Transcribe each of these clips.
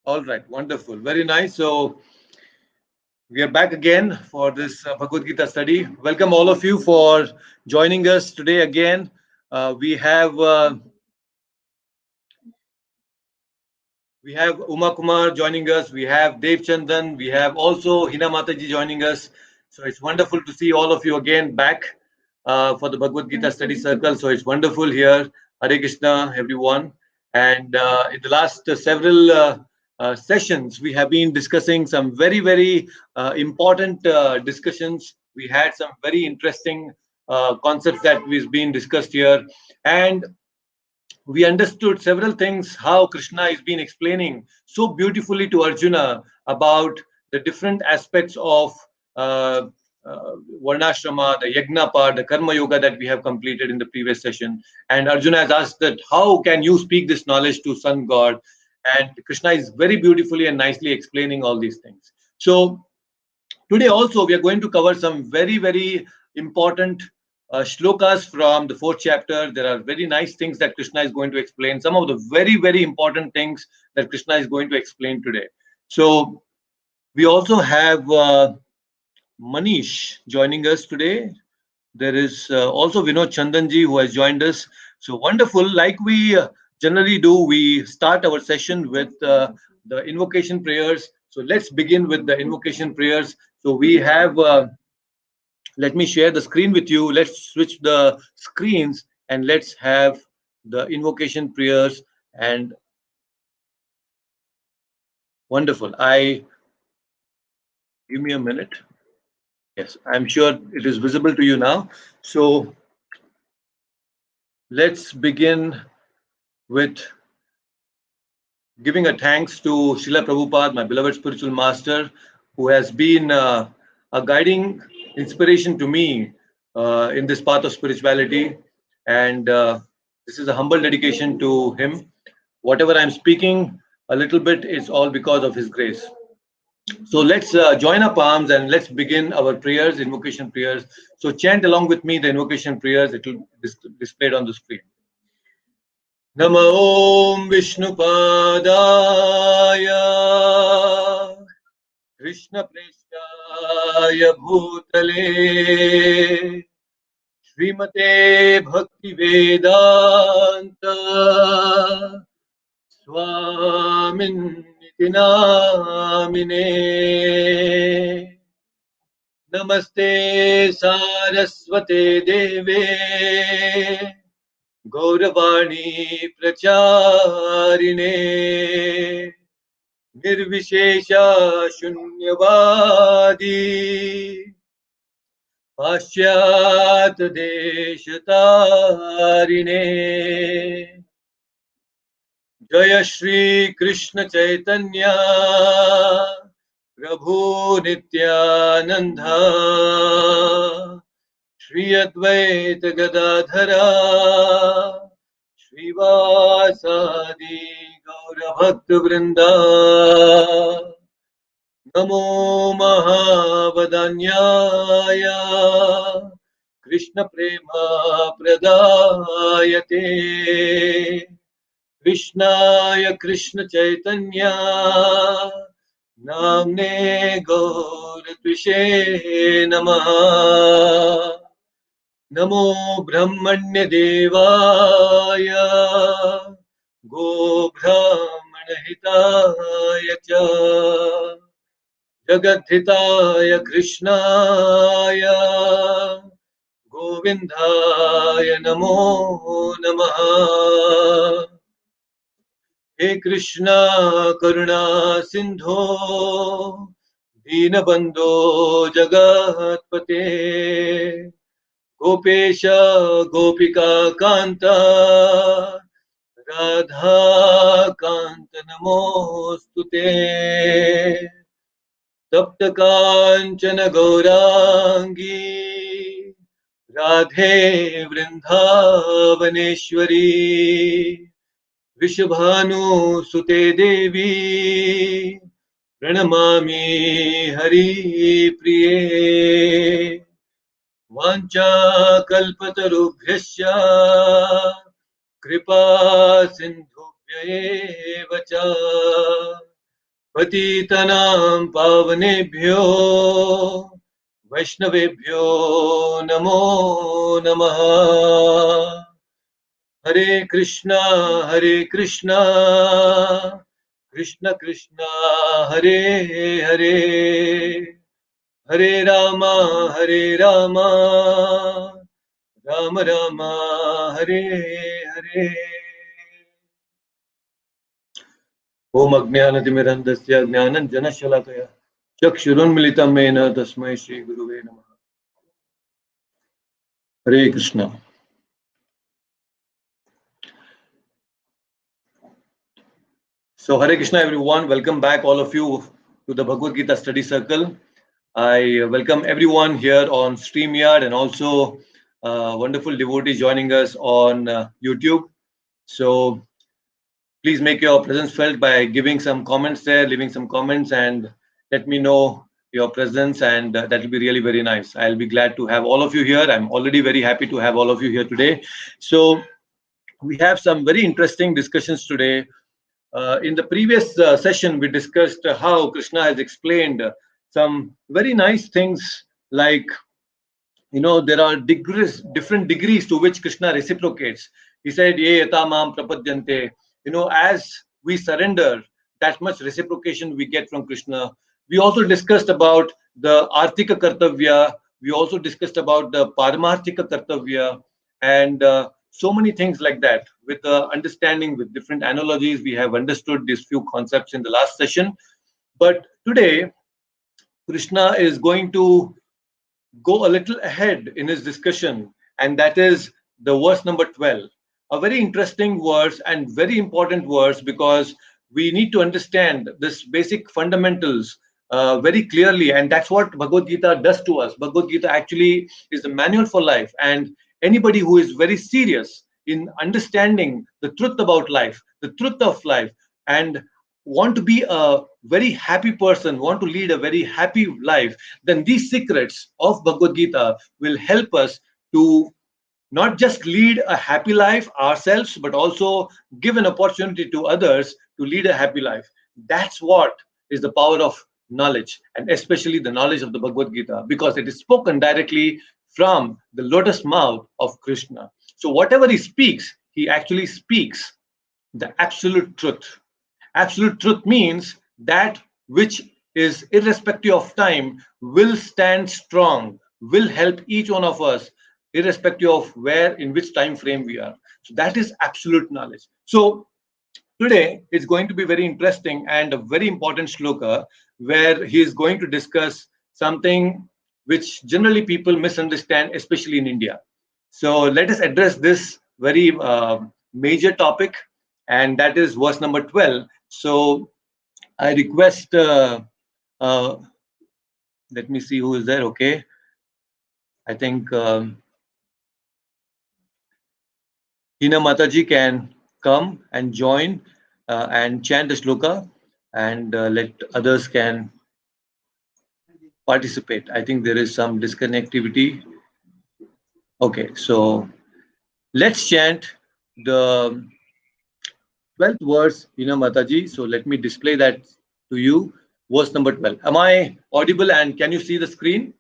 All right, wonderful, very nice. So we are back again for this Bhagavad Gita study. Welcome all of you for joining us today again. We have Uma Kumar joining us. We have Dev Chandan. We have also Hina Mataji joining us. So it's wonderful to see all of you again back for the Bhagavad Gita study circle. So it's wonderful here. Hare Krishna, everyone. And in the last several sessions, we have been discussing some very, very important discussions. We had some very interesting concepts that we've been discussed here. And we understood several things how Krishna is been explaining so beautifully to Arjuna about the different aspects of uh, Varnashrama, the Yagna part, the Karma Yoga that we have completed in the previous session. And Arjuna has asked that how can you speak this knowledge to Sun God? And Krishna is very beautifully and nicely explaining all these things. So today also we are going to cover some very, very important shlokas from the fourth chapter. There are very nice things that Krishna is going to explain. Some of the very, very important things that Krishna is going to explain today. So we also have Manish joining us today. There is also Vinod Chandanji who has joined us. So wonderful. Like we generally do, we start our session with the invocation prayers. So let's begin with the invocation prayers. So we have, let me share the screen with you. Let's switch the screens and let's have the invocation prayers. And wonderful. Give me a minute. Yes, I'm sure it is visible to you now. So let's begin with giving a thanks to Srila Prabhupada, my beloved spiritual master, who has been a guiding inspiration to me in this path of spirituality. And this is a humble dedication to him. Whatever I'm speaking a little bit is all because of his grace. So let's join our palms and let's begin our prayers, invocation prayers. So chant along with me the invocation prayers. It will be displayed on the screen. नमो ॐ विष्णुपादाय कृष्णप्रेष्ठाय भूतले श्रीमते भक्तिवेदान्त स्वामिन्निति नामिने नमस्ते सारस्वते देवे गौरवाणी प्रचारिणे निर्विशेष शून्यवादी पाश्चात देशतारिणे जय श्री कृष्ण चैतन्य प्रभु नित्यानंद श्री अद्वैत गदाधरा श्रीवासादि गौर भक्त वृंदा नमो महावदान्याय कृष्ण प्रेमा प्रदायते कृष्णाय कृष्ण चैतन्य नाम्ने गौरत्विषे नमः नमो ब्रह्मण्य देवाय गो ब्राह्मण हिताय च जगद्धिताय कृष्णाय गोविन्दाय नमो नमः हे कृष्णा करुणा सिंधो दीनबंधो जगत्पते गोपेश गोपिका कांता राधा कांत नमोस्तुते तप्त कांचन गौरांगी राधे वृंदावनेश्वरी वृषभानुसुते देवी प्रणमामि हरिप्रिये वाञ्छाकल्पतरुभ्यश्च कृपा सिन्धुभ्य एव च पतितनां पावनेभ्यो वैष्णवेभ्यो नमो नमः। हरे कृष्णा कृष्ण कृष्ण हरे हरे, हरे राम राम राम हरे हरे। ओम अज्ञानतिमिरन्धस्य ज्ञानञ्जनशलाकया चक्षुरुन्मिलितं येन तस्मै श्रीगुरुवे नमः। हरे Krishna. So Hare Krishna everyone, welcome back all of you to the Bhagavad Gita study circle. I welcome everyone here on StreamYard and also wonderful devotees joining us on YouTube. So please make your presence felt by giving some comments there, leaving some comments, and let me know your presence, and that will be really very nice. I'll be glad to have all of you here. I'm already very happy to have all of you here today. So we have some very interesting discussions today. In the previous session, we discussed how Krishna has explained some very nice things, like, there are different degrees to which Krishna reciprocates. He said, Ye etamam prapadyante. As we surrender, that much reciprocation we get from Krishna. We also discussed about the Artika Kartavya. We also discussed about the Paramarthika Kartavya, and so many things like that. With understanding, with different analogies, we have understood these few concepts in the last session. But today, Krishna is going to go a little ahead in his discussion, and that is the verse number 12. A very interesting verse and very important verse, because we need to understand this basic fundamentals very clearly, and that's what Bhagavad Gita does to us. Bhagavad Gita actually is a manual for life, and anybody who is very serious in understanding the truth about life, the truth of life, and want to be a very happy person, want to lead a very happy life, then these secrets of Bhagavad Gita will help us to not just lead a happy life ourselves, but also give an opportunity to others to lead a happy life. That's what is the power of knowledge, and especially the knowledge of the Bhagavad Gita, because it is spoken directly from the lotus mouth of Krishna. So whatever he actually speaks the absolute truth. Absolute truth means that which is irrespective of time will stand strong, will help each one of us, irrespective of where, in which time frame we are. So that is absolute knowledge. So today it's going to be very interesting and a very important shloka, where he is going to discuss something which generally people misunderstand, especially in India. So let us address this very major topic, and that is verse number 12. So I request, uh, let me see who is there. Okay, I think Hina Mataji can come and join and chant the shloka, and let others can participate. I think there is some disconnectivity. Okay, so let's chant the 12th verse, Hina Mataji. So let me display that to you. Verse number 12. Am I audible and can you see the screen?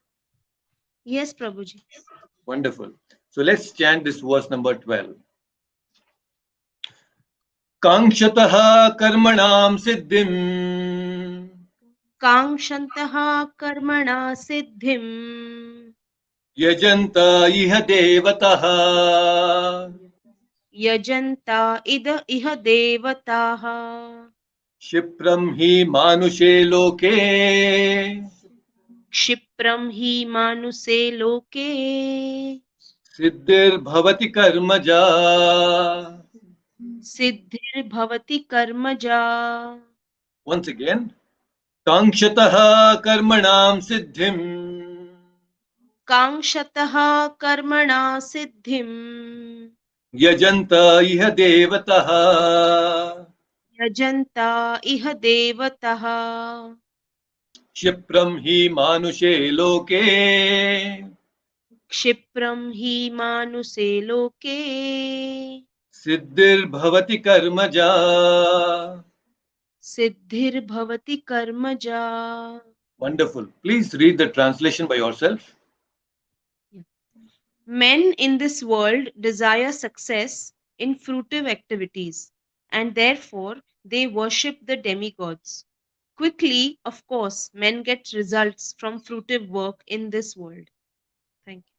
Yes, Prabhuji. Wonderful. So let's chant this verse number 12. Kangshatah karmanam siddhim काङ्क्षन्तः कर्मणा सिद्धिम् yajanta iha devatah यजन्ता इह देवताः Shipram hi manushe loke क्षिप्रं हि मानुषे लोके siddhir bhavati karmaja. सिद्धिर्भवति कर्मजा. Once again, Kangshatah karmanam siddhim काङ्क्षतः कर्मणा सिद्धिम् yajanta iha devatah यजन्ता इह देवतः Shipram hi manushe loke क्षिप्रं हि मानुषे लोके siddhir bhavati karmaja. सिद्धिर्भवति कर्मजा. Wonderful. Please read the translation by yourself. Men in this world desire success in fruitive activities, and therefore they worship the demigods. Quickly, of course, men get results from fruitive work in this world. Thank you.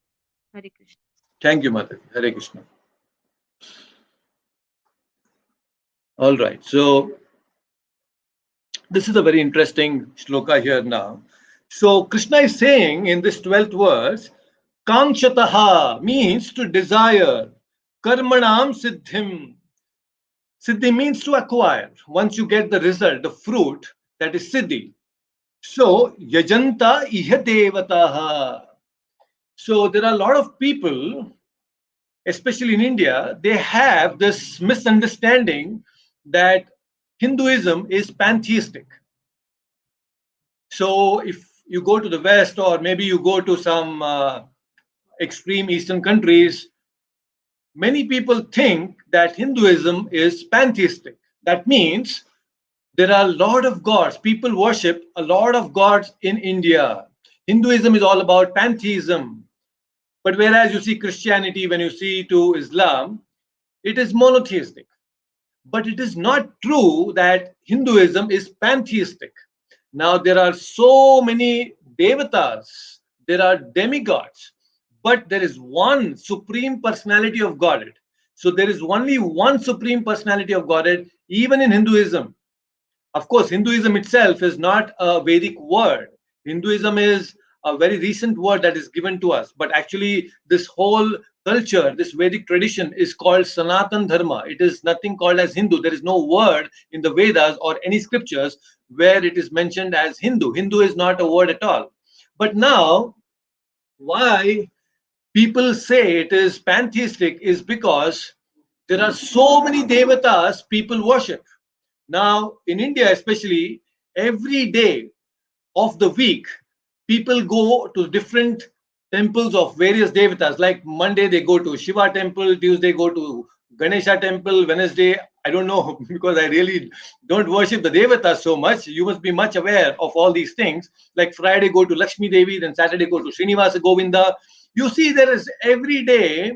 Hare Krishna. Thank you, Mataji. Hare Krishna. All right. So this is a very interesting shloka here now. So Krishna is saying in this 12th verse, Kankshataha means to desire. Karmanam siddhim. Siddhi means to acquire. Once you get the result, the fruit, that is siddhi. So yajanta iha devataha. So there are a lot of people, especially in India, they have this misunderstanding that Hinduism is pantheistic. So if you go to the West, or maybe you go to some extreme Eastern countries, many people think that Hinduism is pantheistic. That means there are a lot of gods. People worship a lot of gods in India. Hinduism is all about pantheism. But whereas you see Christianity, when you see to Islam, it is monotheistic. But it is not true that Hinduism is pantheistic. Now, there are so many devatas, there are demigods, but there is one supreme personality of Godhead. So, there is only one supreme personality of Godhead, even in Hinduism. Of course, Hinduism itself is not a Vedic word. Hinduism is a very recent word that is given to us. But actually, this whole culture, this Vedic tradition is called Sanatan Dharma. It is nothing called as Hindu. There is no word in the Vedas or any scriptures where it is mentioned as Hindu. Hindu is not a word at all. But now, why people say it is pantheistic is because there are so many devatas people worship. Now, in India, especially, every day of the week, people go to different temples of various devatas. Like Monday, they go to Shiva temple, Tuesday, go to Ganesha temple, Wednesday, I don't know because I really don't worship the devatas so much. You must be much aware of all these things. Like Friday, go to Lakshmi Devi, then Saturday, go to Srinivasa Govinda. You see, there is every day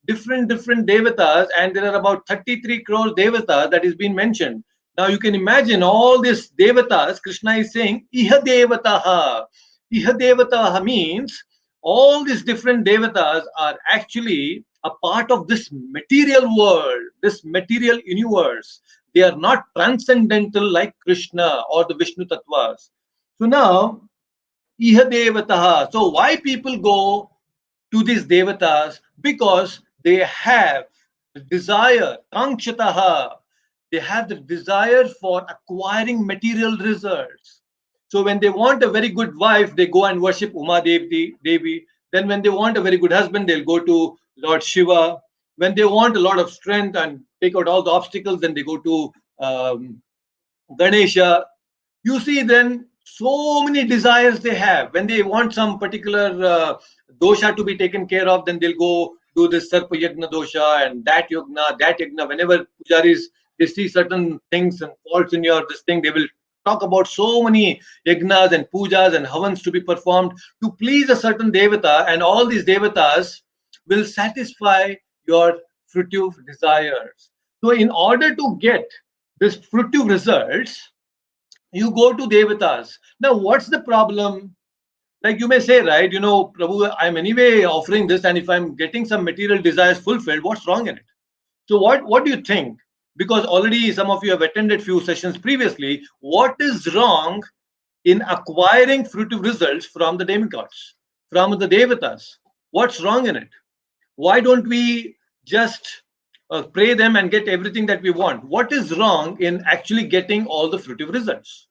different devatas, and there are about 33 crore devatas that is being mentioned. Now you can imagine all these devatas. Krishna is saying iha devataha. Iha devataha means all these different devatas are actually a part of this material world, this material universe. They are not transcendental like Krishna or the Vishnu tattvas. So now iha devataha. So why people go to these devatas? Because they have the desire, kankshataha. They have the desire for acquiring material results. So when they want a very good wife, they go and worship Uma Devi. Then when they want a very good husband, they'll go to Lord Shiva. When they want a lot of strength and take out all the obstacles, then they go to Ganesha. You see, then so many desires they have. When they want some particular dosha to be taken care of, then they'll go do this sarpa yagna dosha and that yagna, that yagna. Whenever pujaris they see certain things and faults in your this thing, they will talk about so many yagnas and pujas and havans to be performed to please a certain devata, and all these devatas will satisfy your fruitive desires. So, in order to get this fruitive results, you go to devatas. Now, what's the problem? Like you may say, right, Prabhu, I'm anyway offering this, and if I'm getting some material desires fulfilled, what's wrong in it? So, what do you think? Because already some of you have attended few sessions previously. What is wrong in acquiring fruitive results from the demigods, from the devatas? What's wrong in it? Why don't we just pray them and get everything that we want? What is wrong in actually getting all the fruitive results?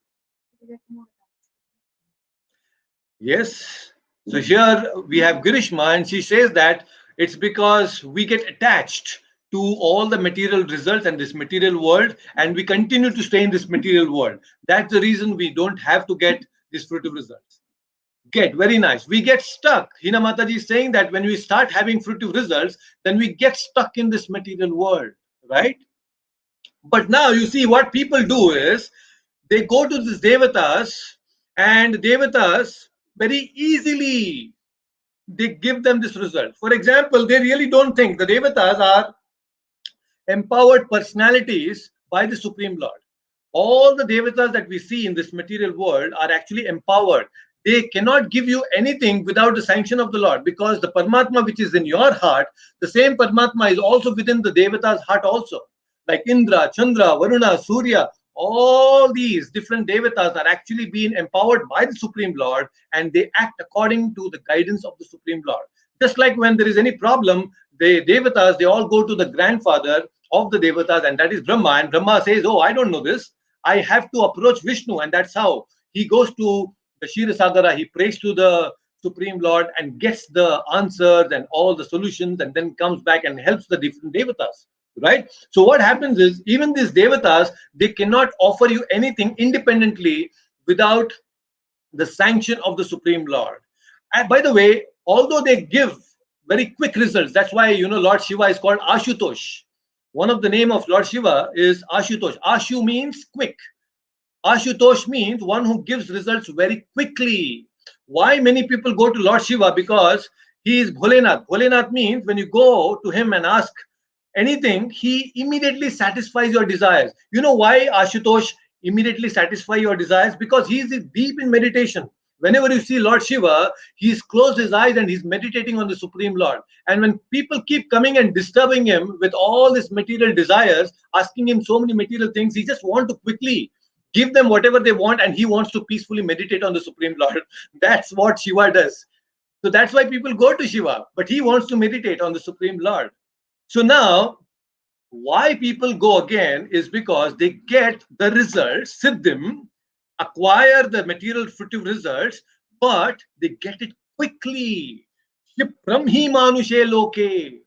Yes. So here we have Girishma, and she says that it's because we get attached to all the material results and this material world, and we continue to stay in this material world. That's the reason we don't have to get these fruitive results. Get very nice. We get stuck. Hina Mataji is saying that when we start having fruitive results, then we get stuck in this material world, right? But now you see what people do is they go to these devatas, and devatas very easily they give them this result. For example, they really don't think the devatas are empowered personalities by the Supreme Lord. All the devatas that we see in this material world are actually empowered. They cannot give you anything without the sanction of the Lord, because the Paramatma which is in your heart, the same Paramatma is also within the devata's heart also. Like Indra, Chandra, Varuna, Surya, all these different devatas are actually being empowered by the Supreme Lord, and they act according to the guidance of the Supreme Lord. Just like when there is any problem, the devatas, they all go to the grandfather of the devatas, and that is Brahma. And Brahma says, "Oh, I don't know this. I have to approach Vishnu." And that's how he goes to the Kshirasagara. He prays to the Supreme Lord and gets the answers and all the solutions, and then comes back and helps the different devatas. Right? So what happens is, even these devatas, they cannot offer you anything independently without the sanction of the Supreme Lord. And by the way, although they give very quick results, that's why Lord Shiva is called Ashutosh. One of the name of Lord Shiva is Ashutosh. Ashu means quick. Ashutosh means one who gives results very quickly. Why many people go to Lord Shiva? Because he is Bholenath. Bholenath means when you go to him and ask anything, he immediately satisfies your desires. You know why Ashutosh immediately satisfy your desires? Because he is deep in meditation. Whenever you see Lord Shiva, he's closed his eyes and he's meditating on the Supreme Lord. And when people keep coming and disturbing him with all these material desires, asking him so many material things, he just wants to quickly give them whatever they want, and he wants to peacefully meditate on the Supreme Lord. That's what Shiva does. So that's why people go to Shiva, but he wants to meditate on the Supreme Lord. So now, why people go again is because they get the results, siddhim, acquire the material fruitive results, but they get it quickly. Brahmi manushe loke.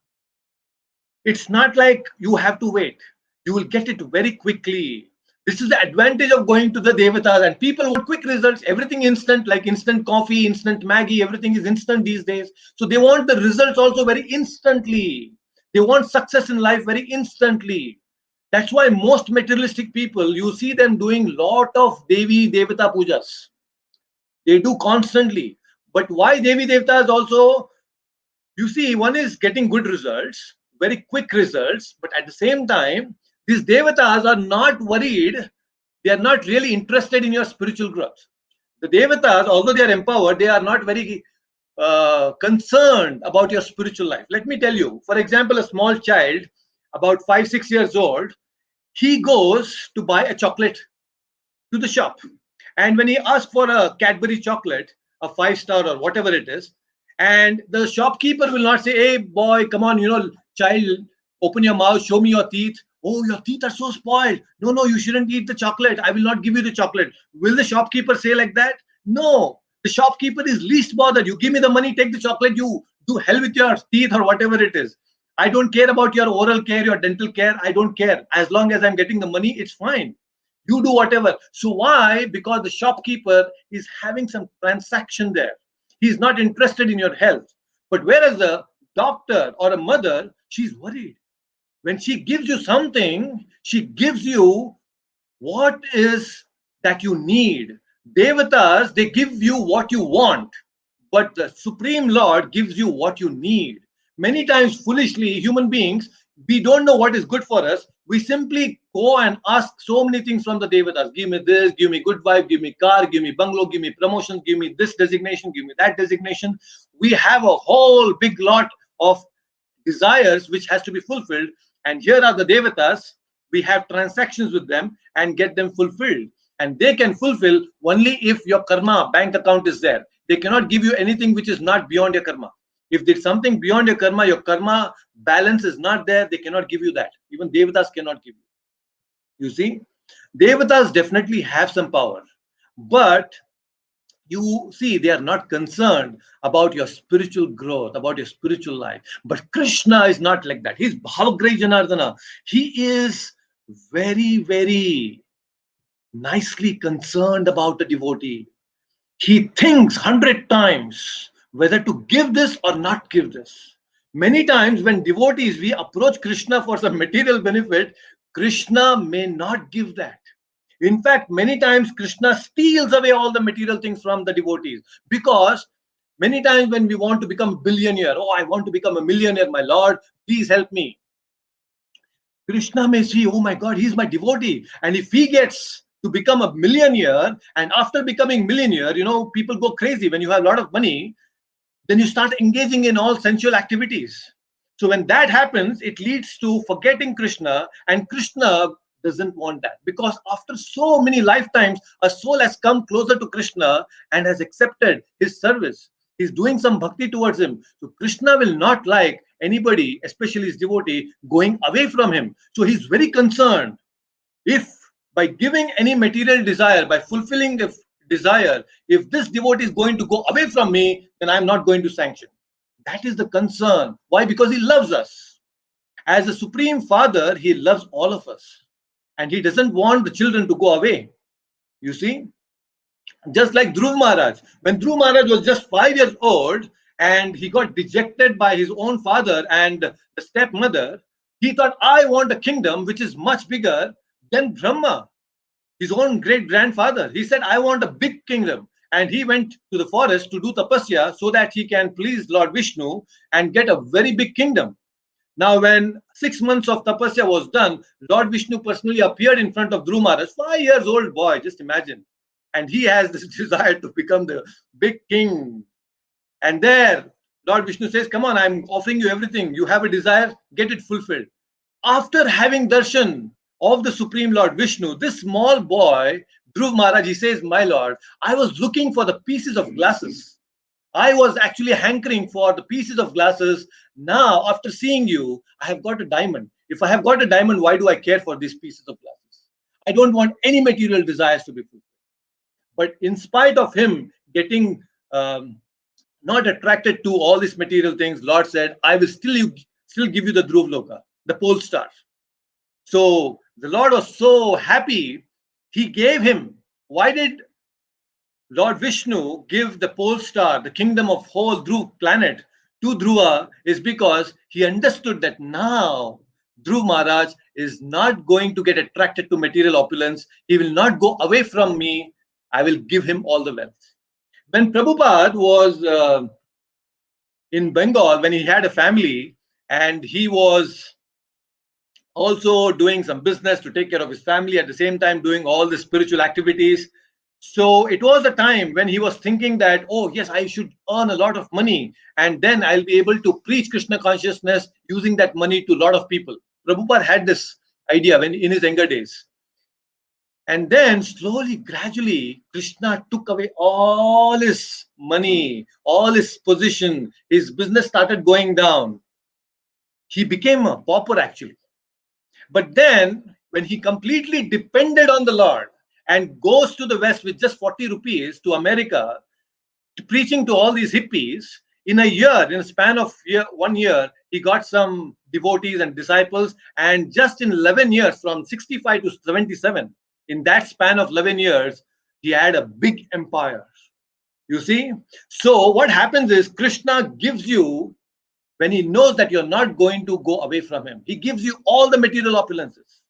It's not like you have to wait. You will get it very quickly. This is the advantage of going to the devatas, and people want quick results, everything instant, like instant coffee, instant Maggie, everything is instant these days. So they want the results also very instantly. They want success in life very instantly. That's why most materialistic people, you see them doing lot of Devi Devata pujas. They do constantly. But why Devi Devatas also? You see, one is getting good results, very quick results, but at the same time, these devatas are not worried. They are not really interested in your spiritual growth. The devatas, although they are empowered, they are not very concerned about your spiritual life. Let me tell you, for example, a small child, about 5, 6 years old, he goes to buy a chocolate to the shop. And when he asks for a Cadbury chocolate, a 5 star or whatever it is, and the shopkeeper will not say, "Hey boy, come on, child, open your mouth, show me your teeth. Oh, your teeth are so spoiled. No, no, you shouldn't eat the chocolate. I will not give you the chocolate." Will the shopkeeper say like that? No. The shopkeeper is least bothered. You give me the money, take the chocolate, you do hell with your teeth or whatever it is. I don't care about your oral care, your dental care. I don't care. As long as I'm getting the money, it's fine. You do whatever. So why? Because the shopkeeper is having some transaction there. He's not interested in your health. But whereas a doctor or a mother, she's worried. When she gives you something, she gives you what is that you need. Devatas, they give you what you want, but the Supreme Lord gives you what you need. Many times, foolishly, human beings, we don't know what is good for us. We simply go and ask so many things from the devatas. Give me this, give me good wife, give me car, give me bungalow, give me promotion, give me this designation, give me that designation. We have a whole big lot of desires which has to be fulfilled. And here are the devatas. We have transactions with them and get them fulfilled. And they can fulfill only if your karma bank account is there. They cannot give you anything which is not beyond your karma. If there's something beyond your karma balance is not there, they cannot give you that. Even devatas cannot give you. You see, devatas definitely have some power, but you see, they are not concerned about your spiritual growth, about your spiritual life. But Krishna is not like that. He's Bhavagrhi Janardana. He is very, very nicely concerned about the devotee. He thinks 100 times whether to give this or not give this. Many times when devotees, we approach Krishna for some material benefit, Krishna may not give that. In fact, many times Krishna steals away all the material things from the devotees, because many times when we want to become a billionaire, oh, I want to become a millionaire, my Lord, please help me. Krishna may see, oh my God, he's my devotee. And if he gets to become a millionaire, and after becoming millionaire, people go crazy. When you have a lot of money, then you start engaging in all sensual activities. So when that happens, it leads to forgetting Krishna, and Krishna doesn't want that, because after so many lifetimes, a soul has come closer to Krishna and has accepted his service. He's doing some bhakti towards him. So Krishna will not like anybody, especially his devotee, going away from him. So he's very concerned. If by giving any material desire, by fulfilling the desire, if this devotee is going to go away from me, then I'm not going to sanction. That is the concern. Why? Because he loves us. As a Supreme Father, he loves all of us. And he doesn't want the children to go away. You see? Just like Dhruv Maharaj. When Dhruv Maharaj was just 5 years old and he got dejected by his own father and the stepmother, he thought, I want a kingdom which is much bigger than Brahma, his own great grandfather. He said, I want a big kingdom. And he went to the forest to do tapasya so that he can please Lord Vishnu and get a very big kingdom. Now, when 6 months of tapasya was done, Lord Vishnu personally appeared in front of Dhruv Maharaj, 5 years old boy, just imagine. And he has this desire to become the big king. And there, Lord Vishnu says, come on, I'm offering you everything. You have a desire, get it fulfilled. After having darshan of the Supreme Lord Vishnu, this small boy, Dhruv Maharaj, he says, my Lord, I was looking for the pieces of glasses. I was actually hankering for the pieces of glasses. Now, after seeing you, I have got a diamond. If I have got a diamond, why do I care for these pieces of glasses? I don't want any material desires to be fulfilled. But in spite of him getting not attracted to all these material things, Lord said, I will still give you the Dhruv Loka, the pole star. So the Lord was so happy, he gave him. Why did Lord Vishnu give the pole star, the kingdom of whole Dhruv planet, to Dhruva? Is because he understood that now Dhruv Maharaj is not going to get attracted to material opulence. He will not go away from me. I will give him all the wealth. When Prabhupada was in Bengal, when he had a family and he was also doing some business to take care of his family, at the same time doing all the spiritual activities. So it was a time when he was thinking that, oh yes, I should earn a lot of money and then I'll be able to preach Krishna consciousness using that money to a lot of people. Prabhupada had this idea when in his younger days. And then slowly, gradually, Krishna took away all his money, all his position. His business started going down. He became a pauper actually. But then, when he completely depended on the Lord and goes to the West with just 40 rupees to America, preaching to all these hippies, in a span of 1 year, he got some devotees and disciples. And just in 11 years, from 65 to 77, in that span of 11 years, he had a big empire. You see? So what happens is Krishna gives you, when he knows that you're not going to go away from him, he gives you all the material opulences.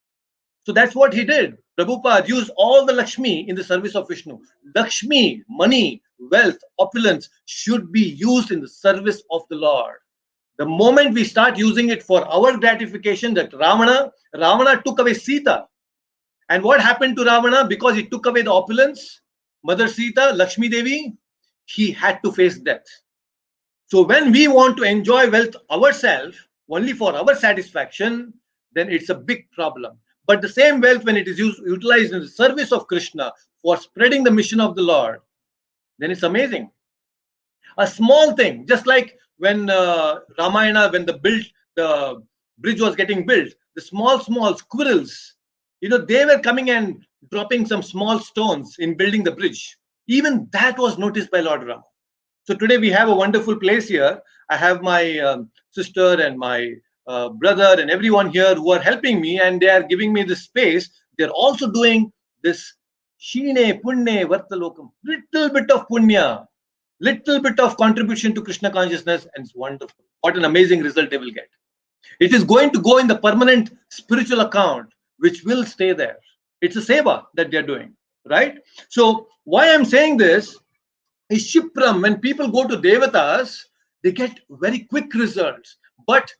So that's what he did. Prabhupada used all the Lakshmi in the service of Vishnu. Lakshmi, money, wealth, opulence should be used in the service of the Lord. The moment we start using it for our gratification, that Ravana took away Sita. And what happened to Ravana? Because he took away the opulence, Mother Sita, Lakshmi Devi, he had to face death. So when we want to enjoy wealth ourselves, only for our satisfaction, then it's a big problem. But the same wealth, when it is utilized in the service of Krishna for spreading the mission of the Lord, then it's amazing. A small thing, just like when Ramayana, when the bridge was getting built, the small squirrels, they were coming and dropping some small stones in building the bridge. Even that was noticed by Lord Rama. So today we have a wonderful place here. I have my sister and my brother and everyone here who are helping me, and they are giving me this space. They're also doing this Shine Punne Vartalokam, little bit of punya, little bit of contribution to Krishna consciousness, and it's wonderful. What an amazing result they will get. It is going to go in the permanent spiritual account, which will stay there. It's a seva that they're doing, right? So why I'm saying this is Shipram, when people go to Devatas, they get very quick results. But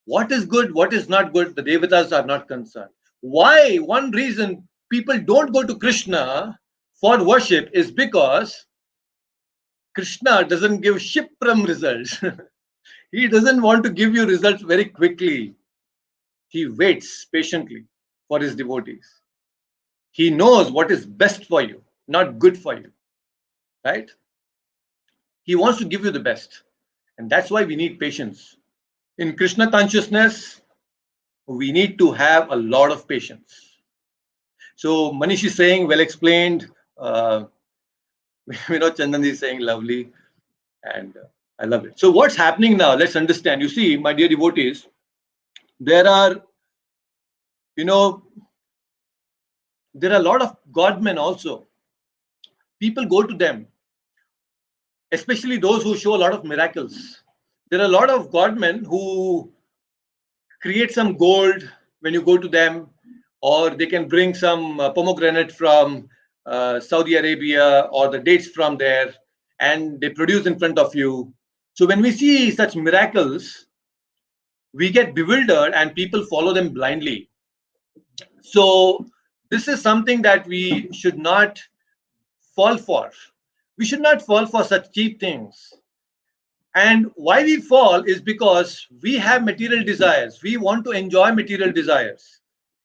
what is good, what is not good, the Devatas are not concerned. Why? One reason people don't go to Krishna for worship is because Krishna doesn't give Shipram results. He doesn't want to give you results very quickly. He waits patiently for his devotees. He knows what is best for you, not good for you, right? He wants to give you the best. And that's why we need patience. In Krishna consciousness, we need to have a lot of patience. So Manish is saying, well explained. Chandan is saying, lovely. And I love it. So what's happening now? Let's understand. You see, my dear devotees, there are, you know, there are a lot of godmen also. People go to them, especially those who show a lot of miracles. There are a lot of godmen who create some gold when you go to them, or they can bring some pomegranate from Saudi Arabia or the dates from there, and they produce in front of you. So when we see such miracles, we get bewildered and people follow them blindly. So this is something that we should not fall for. We should not fall for such cheap things. And why we fall is because we have material desires. We want to enjoy material desires.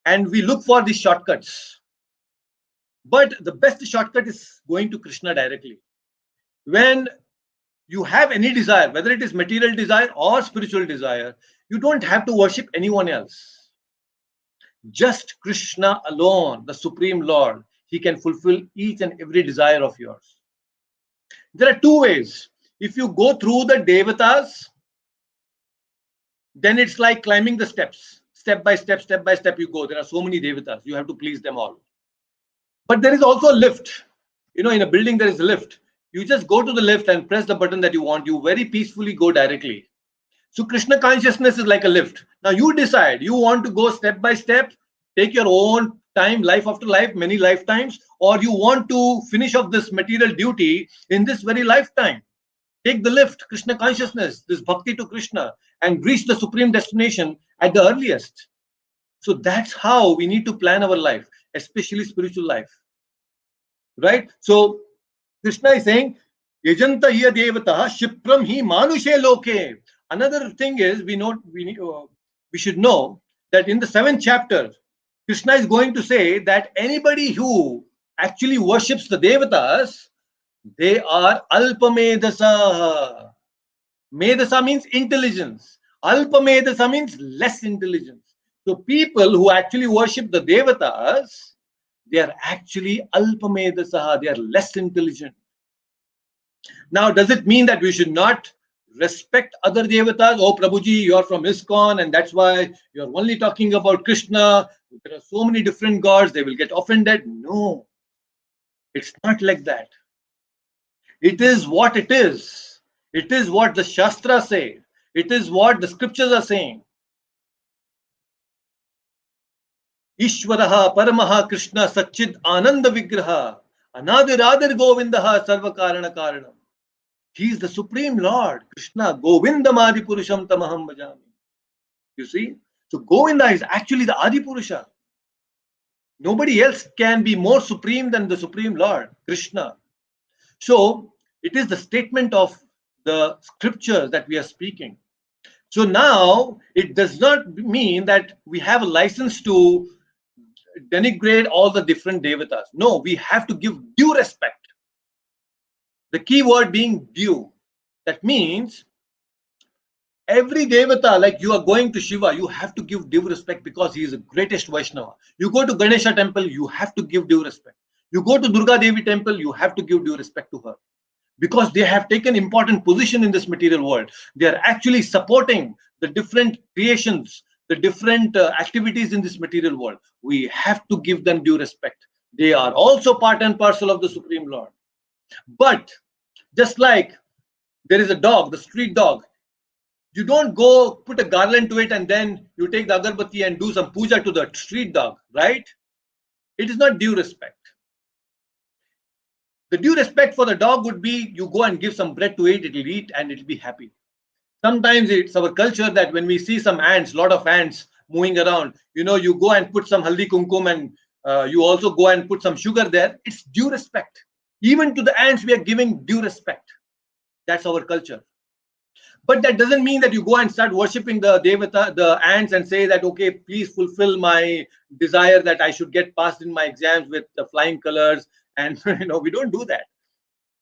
And we look for these shortcuts. But the best shortcut is going to Krishna directly. When you have any desire, whether it is material desire or spiritual desire, you don't have to worship anyone else. Just Krishna alone, the Supreme Lord, He can fulfill each and every desire of yours. There are two ways. If you go through the Devatas, then it's like climbing the steps. Step by step you go. There are so many Devatas. You have to please them all. But there is also a lift. In a building, there is a lift. You just go to the lift and press the button that you want. You very peacefully go directly. So Krishna consciousness is like a lift. Now you decide, you want to go step by step, take your own time, life after life, many lifetimes, or you want to finish off this material duty in this very lifetime. Take the lift, Krishna consciousness, this bhakti to Krishna, and reach the supreme destination at the earliest. So that's how we need to plan our life, especially spiritual life. Right? So Krishna is saying, Yajanta hiya devata shipram hi manushe loke. Another thing is, we should know that in the 7th chapter, Krishna is going to say that anybody who actually worships the devatas, they are alpamedasa. Medasa means intelligence. Alpamedasa means less intelligence. So people who actually worship the devatas, they are actually alpamedasa. They are less intelligent. Now, does it mean that we should not respect other devatas? Oh, Prabhuji, you are from ISKCON, and that's why you're only talking about Krishna. There are so many different gods, they will get offended. No, it's not like that. It is what it is. It is what the Shastras say. It is what the scriptures are saying. Ishwaraha Paramaha Krishna Satchid Ananda Vigraha Anadiradir Govindaha Sarva Karana Karanam. He is the Supreme Lord, Krishna, Govindam Adi Purusham Tamaham Bhajami. You see? So Govinda is actually the Adi Purusha. Nobody else can be more supreme than the Supreme Lord, Krishna. So it is the statement of the scriptures that we are speaking. So now it does not mean that we have a license to denigrate all the different devatas. No, we have to give due respect. The key word being due. That means every devata, like you are going to Shiva, you have to give due respect because he is the greatest Vaishnava. You go to Ganesha temple, you have to give due respect. You go to Durga Devi temple, you have to give due respect to her. Because they have taken important position in this material world. They are actually supporting the different creations, the different activities in this material world. We have to give them due respect. They are also part and parcel of the Supreme Lord. But just like there is a dog, the street dog, you don't go put a garland to it and then you take the agarbatti and do some puja to the street dog, right? It is not due respect. The due respect for the dog would be you go and give some bread to it, it'll eat and it'll be happy. Sometimes it's our culture that when we see some ants, lot of ants moving around, you go and put some haldi kumkum and you also go and put some sugar there. It's due respect. Even to the ants, we are giving due respect. That's our culture. But that doesn't mean that you go and start worshipping the devata, the ants, and say that, okay, please fulfill my desire that I should get passed in my exams with the flying colors. And we don't do that.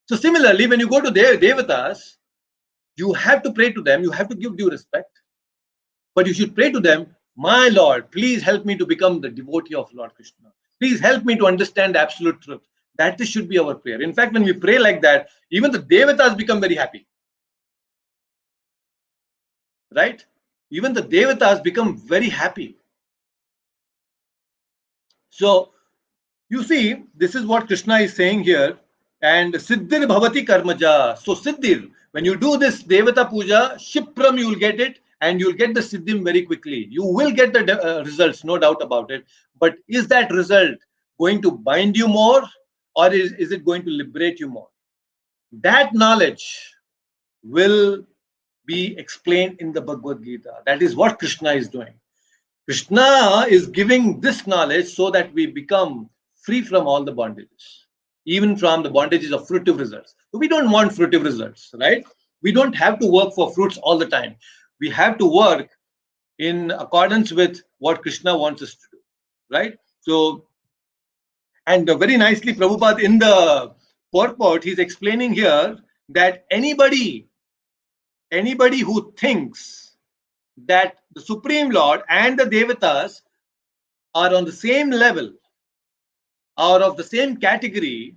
So similarly, when you go to devatas, you have to pray to them, you have to give due respect, but you should pray to them, my Lord, please help me to become the devotee of Lord Krishna. Please help me to understand the absolute truth. That should be our prayer. In fact, when we pray like that, even the devatas become very happy. Right? Even the devatas become very happy. So, you see, this is what Krishna is saying here. And Siddhir Bhavati Karmaja. So, Siddhir, when you do this Devata Puja, Shipram, you will get it and you'll get the Siddhim very quickly. You will get the results, no doubt about it. But is that result going to bind you more or is it going to liberate you more? That knowledge will be explained in the Bhagavad Gita. That is what Krishna is doing. Krishna is giving this knowledge so that we become free from all the bondages, even from the bondages of fruitive results. So we don't want fruitive results, right? We don't have to work for fruits all the time. We have to work in accordance with what Krishna wants us to do, right? So, and very nicely, Prabhupada in the purport, he's explaining here that anybody who thinks that the Supreme Lord and the Devatas are on the same level or of the same category,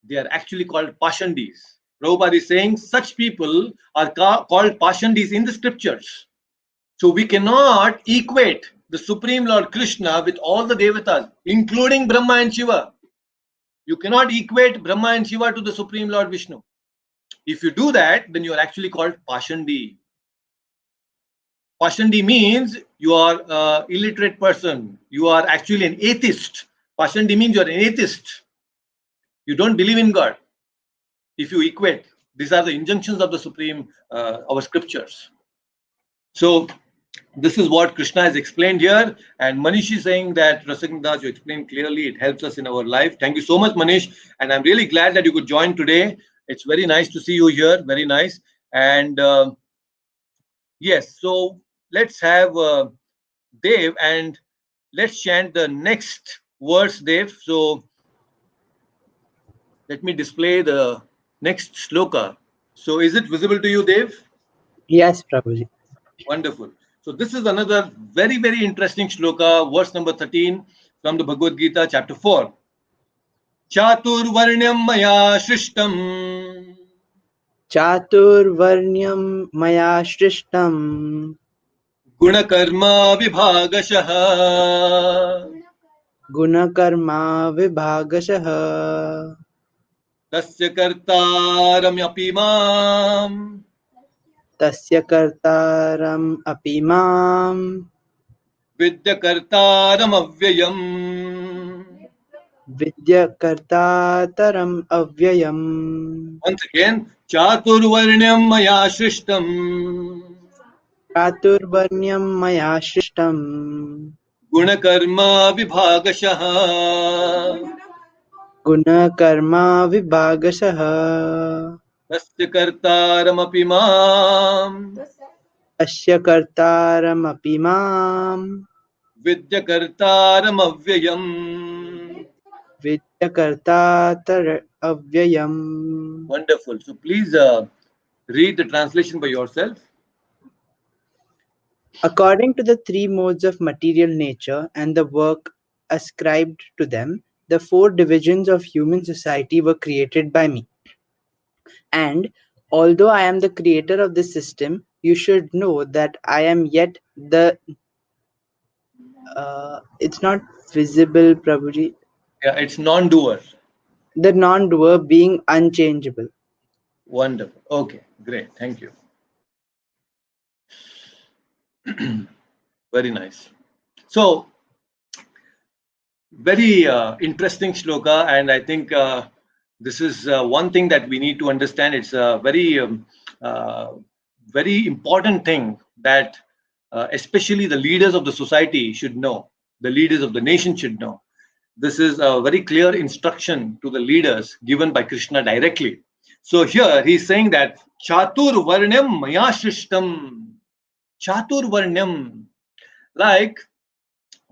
they are actually called Pashandis. Prabhupada is saying such people are called Pashandis in the scriptures. So we cannot equate the Supreme Lord Krishna with all the Devatas, including Brahma and Shiva. You cannot equate Brahma and Shiva to the Supreme Lord Vishnu. If you do that, then you are actually called Pashandi. Pashandi means you are an illiterate person. You are actually an atheist. Pashandi means you are an atheist. You don't believe in God. If you equate, these are the injunctions of the Supreme, our scriptures. So this is what Krishna has explained here. And Manish is saying that Rasagnadas, you explained clearly. It helps us in our life. Thank you so much, Manish. And I'm really glad that you could join today. It's very nice to see you here. Very nice. And yes, so let's have Dev and let's chant the next verse, Dev. So let me display the next sloka. So is it visible to you, Dev? Yes, Prabhuji. Wonderful. So this is another very, very interesting shloka, verse number 13 from the Bhagavad Gita, chapter 4. Chaturvarnyam maya shrishtam Chaturvarnyam maya shrishtam gunakarma vibhagashah gunakarma vibhagashah tasya kartaramyapi mam tasya kartaram api mam vidya kartaram avyayam. vidya kartataram avyayam. Once again, chaturvarnyam maya shrishtam Chaturvarnyam maya shrishtam gunakarma vibhagashah gunakarma vibhagashah tasya kartaramapि mam tasya kartaram api mam vidya kartaram avyayam. vidya kartatar avyayam. Wonderful. So please read the translation by yourself. According to the three modes of material nature and the work ascribed to them, the four divisions of human society were created by me. And although I am the creator of this system, you should know that I am yet the. It's not visible, Prabhuji. Yeah, it's non-doer. The non doer being unchangeable. Wonderful. Okay, great. Thank you. Very nice. So Very interesting shloka, and I think this is one thing that we need to understand. It's a uh, very important thing that especially the leaders of the society should know, the leaders of the nation should know. This is a very clear instruction to the leaders given by Krishna directly. So here he's saying that Chatur Varnam Maya Shrishtam. Chatur Varnam. Like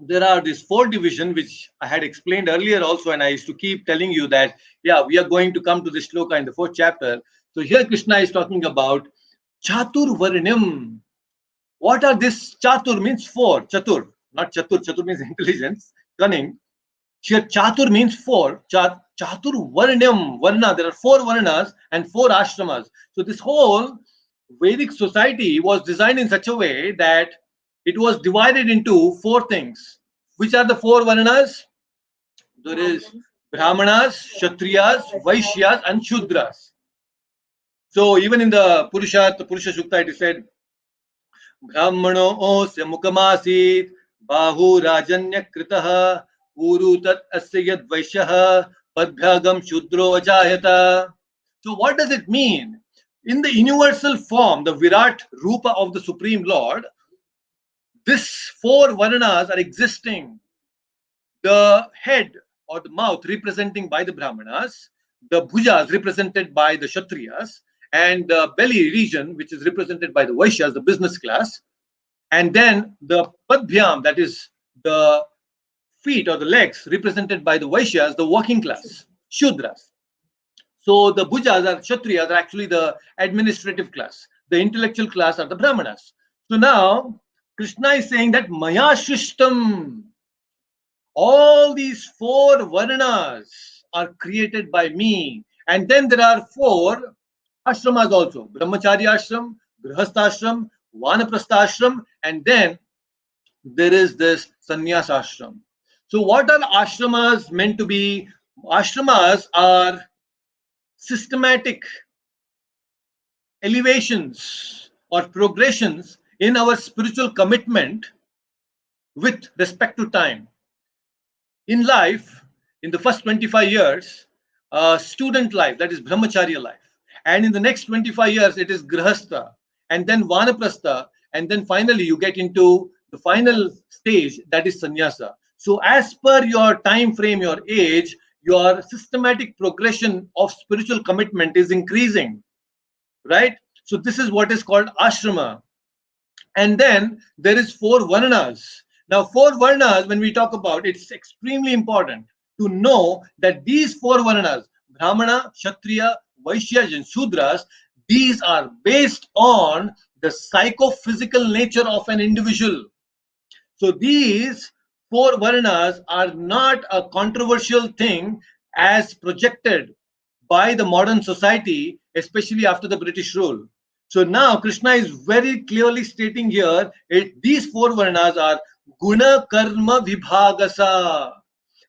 there are these four divisions which I had explained earlier also, and I used to keep telling you that yeah, we are going to come to this shloka in the fourth chapter. So here Krishna is talking about Chatur Varnam. What are this? Chatur means four. Chatur, not Chatur. Chatur means intelligence, cunning. Here, Chatur means four. Chatur Varnam, Varna. There are four Varnas and four ashramas. So this whole Vedic society was designed in such a way that it was divided into four things. Which are the four Varnas? There is Brahmanas, Kshatriyas, Vaishyas, and Shudras. So even in the Purusha Sukta, it is said, Brahmano se mukamasit, Bahu Rajanya Kritaha, Uru tat asya yad Vaishyaha, Padbhyagam Shudro Ajayata. So what does it mean? In the universal form, the Virat Rupa of the Supreme Lord, these four Varnas are existing. The head or the mouth representing by the Brahmanas, the bhujas represented by the Kshatriyas, and the belly region, which is represented by the Vaishyas, the business class, and then the Padbhyam, that is the feet or the legs, represented by the Vaishyas, the working class, Shudras. So the Bhujas or Kshatriyas are actually the administrative class. The intellectual class are the Brahmanas. So now Krishna is saying that Maya Shishtam, all these four Varnas are created by me. And then there are four ashramas also: Brahmacharya ashram, Grihastha ashram, Vanaprastha ashram, and then there is this sannyas ashram. So what are ashramas meant to be? Ashramas are systematic elevations or progressions in our spiritual commitment with respect to time. In life, in the first 25 years, student life, that is brahmacharya life. And in the next 25 years, it is grihastha, and then vanaprastha, and then finally you get into the final stage, that is sannyasa. So as per your time frame, your age, your systematic progression of spiritual commitment is increasing, right? So this is what is called ashrama. And then there is four varnas. Now, four varnas, when we talk about, it's extremely important to know that these four varnas, Brahmana, Kshatriya, Vaishyas, and Sudras, these are based on the psychophysical nature of an individual. So these four varnas are not a controversial thing as projected by the modern society, especially after the British rule. So now Krishna is very clearly stating here these four varnas are guna karma vibhagasa.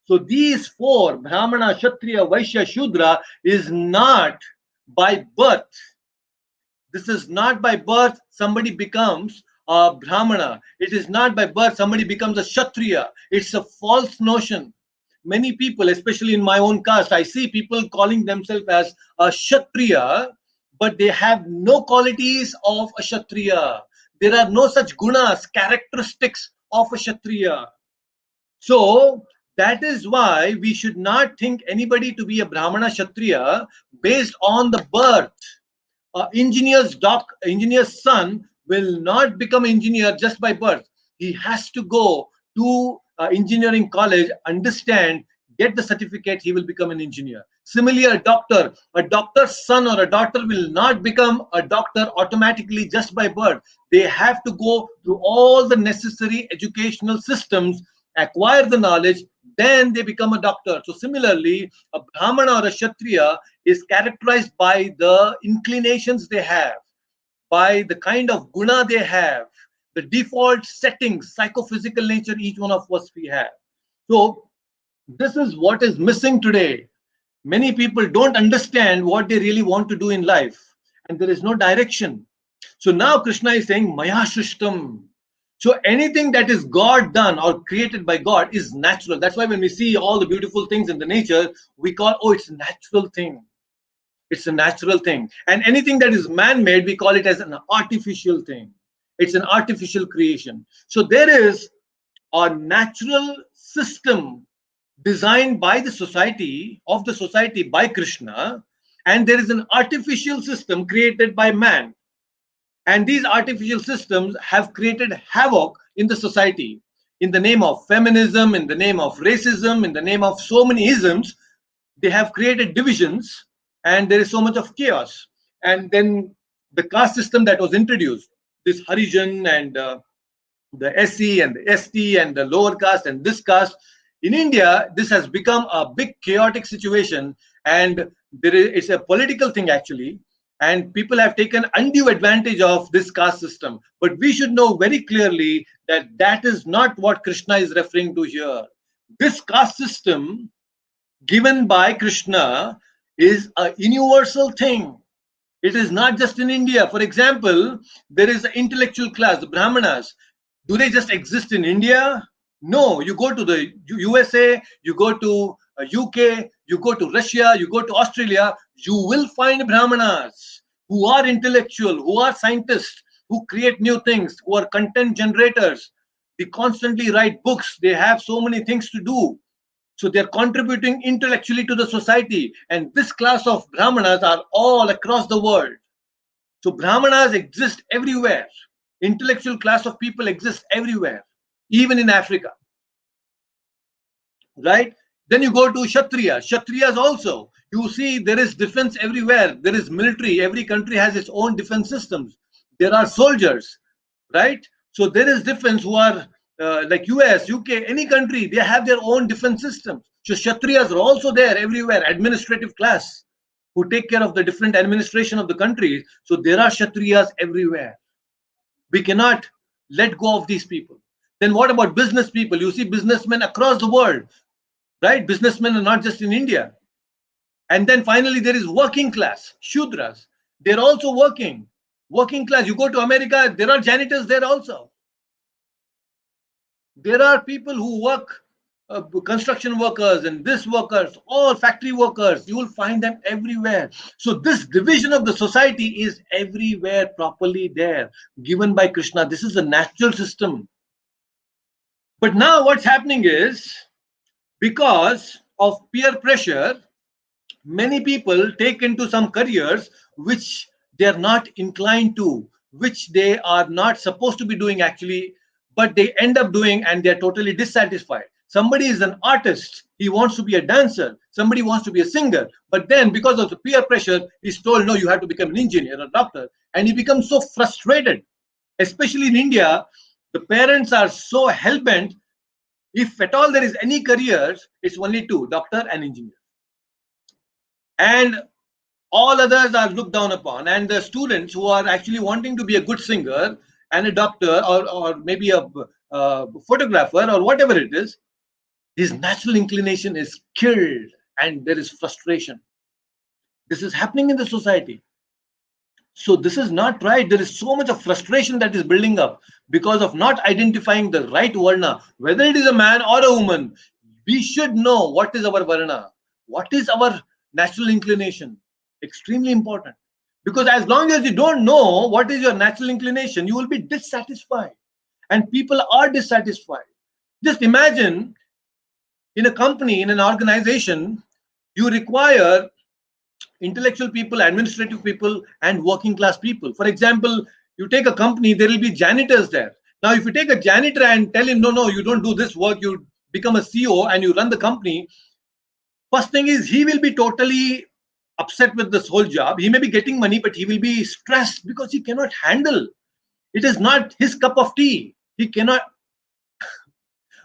So these four, Brahmana, Kshatriya, Vaishya, Shudra, is not by birth. This is not by birth somebody becomes a Brahmana. It is not by birth somebody becomes a Kshatriya. It's a false notion. Many people, especially in my own caste, I see people calling themselves as a Kshatriya, but they have no qualities of a Kshatriya. There are no such gunas, characteristics of a Kshatriya. So that is why we should not think anybody to be a Brahmana Kshatriya based on the birth. Engineer's son will not become engineer just by birth. He has to go to engineering college, understand, get the certificate, he will become an engineer. Similarly, a doctor's son or a daughter will not become a doctor automatically just by birth. They have to go through all the necessary educational systems, acquire the knowledge, then they become a doctor. So similarly, a Brahmana or a Kshatriya is characterized by the inclinations they have, by the kind of guna they have, the default settings, psychophysical nature each one of us we have. So this is what is missing today. Many people don't understand what they really want to do in life, and there is no direction. So now Krishna is saying Maya Shrishtam. So anything that is God done or created by God is natural. That's why when we see all the beautiful things in the nature, we call, oh, it's a natural thing. It's a natural thing. And anything that is man-made, we call it as an artificial thing. It's an artificial creation. So there is a natural system designed by the society, of the society by Krishna, and there is an artificial system created by man. And these artificial systems have created havoc in the society in the name of feminism, in the name of racism, in the name of so many isms. They have created divisions, and there is so much of chaos. And then the caste system that was introduced, this Harijan and the SC and the ST and the lower caste and this caste. In India, this has become a big chaotic situation, and it's a political thing actually. And people have taken undue advantage of this caste system. But we should know very clearly that that is not what Krishna is referring to here. This caste system given by Krishna is a universal thing. It is not just in India. For example, there is the intellectual class, the Brahmanas. Do they just exist in India? No. You go to the USA, you go to UK, you go to Russia, you go to Australia, you will find Brahmanas who are intellectual, who are scientists, who create new things, who are content generators. They constantly write books. They have so many things to do. So they're contributing intellectually to the society. And this class of Brahmanas are all across the world. So Brahmanas exist everywhere. Intellectual class of people exist everywhere, even in Africa. Right? Then you go to Kshatriyas. Kshatriyas also. You see there is defense everywhere. There is military. Every country has its own defense systems. There are soldiers. Right? So there is defense who are like US, UK, any country, they have their own defense systems. So Kshatriyas are also there everywhere, administrative class who take care of the different administration of the countries. So there are Kshatriyas everywhere. We cannot let go of these people. Then what about business people? You see businessmen across the world, right? Businessmen are not just in India. And then finally there is working class, Shudras. They're also working. Working class. You go to America, there are janitors there also. There are people who work, construction workers and this workers, all factory workers. You will find them everywhere. So this division of the society is everywhere properly there, given by Krishna. This is a natural system. But now what's happening is, because of peer pressure, many people take into some careers which they are not inclined to, which they are not supposed to be doing actually, but they end up doing, and they're totally dissatisfied. Somebody is an artist, he wants to be a dancer, somebody wants to be a singer, but then because of the peer pressure, he's told, no, you have to become an engineer, a doctor, and he becomes so frustrated. Especially in India, the parents are so hell-bent, if at all there is any careers, it's only two, doctor and engineer. And all others are looked down upon. And the students who are actually wanting to be a good singer and a doctor, or maybe a photographer or whatever it is, his natural inclination is killed and there is frustration. This is happening in the society. So this is not right. There is so much of frustration that is building up because of not identifying the right varna. Whether it is a man or a woman, we should know what is our varna, what is our natural inclination. Extremely important. Because as long as you don't know what is your natural inclination, you will be dissatisfied. And people are dissatisfied. Just imagine in a company, in an organization, you require intellectual people, administrative people, and working class people. For example, you take a company, there will be janitors there. Now, if you take a janitor and tell him, no, no, you don't do this work, you become a CEO and you run the company, first thing is he will be totally upset with this whole job. He may be getting money, but he will be stressed because he cannot handle. It is not his cup of tea. He cannot.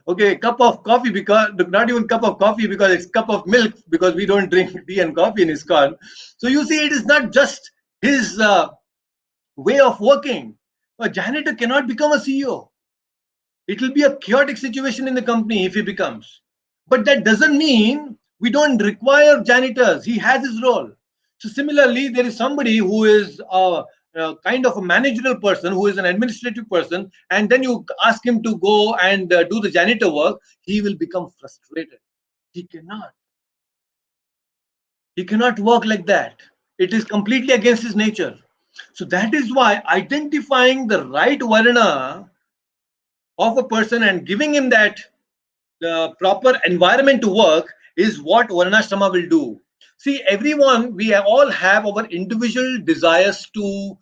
Okay, cup of coffee, because not even cup of coffee, because it's cup of milk, because we don't drink tea and coffee in ISKCON. So you see, it is not just his way of working. A janitor cannot become a CEO. It will be a chaotic situation in the company if he becomes. But that doesn't mean we don't require janitors. He has his role. So similarly, there is somebody who is kind of a managerial person who is an administrative person, and then you ask him to go and do the janitor work, he will become frustrated. He cannot. He cannot work like that. It is completely against his nature. So that is why identifying the right varna of a person and giving him that the proper environment to work is what varnashrama will do. See, everyone, we all have our individual desires to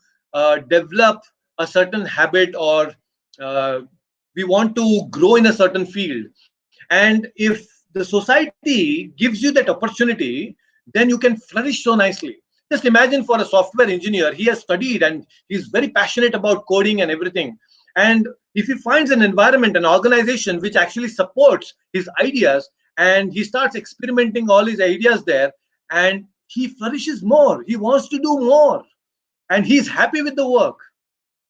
develop a certain habit, or uh, we want to grow in a certain field. And if the society gives you that opportunity, then you can flourish so nicely. Just imagine, for a software engineer, he has studied and he's very passionate about coding and everything. And if he finds an environment, an organization which actually supports his ideas, and he starts experimenting all his ideas there, and he flourishes more, he wants to do more, and he's happy with the work.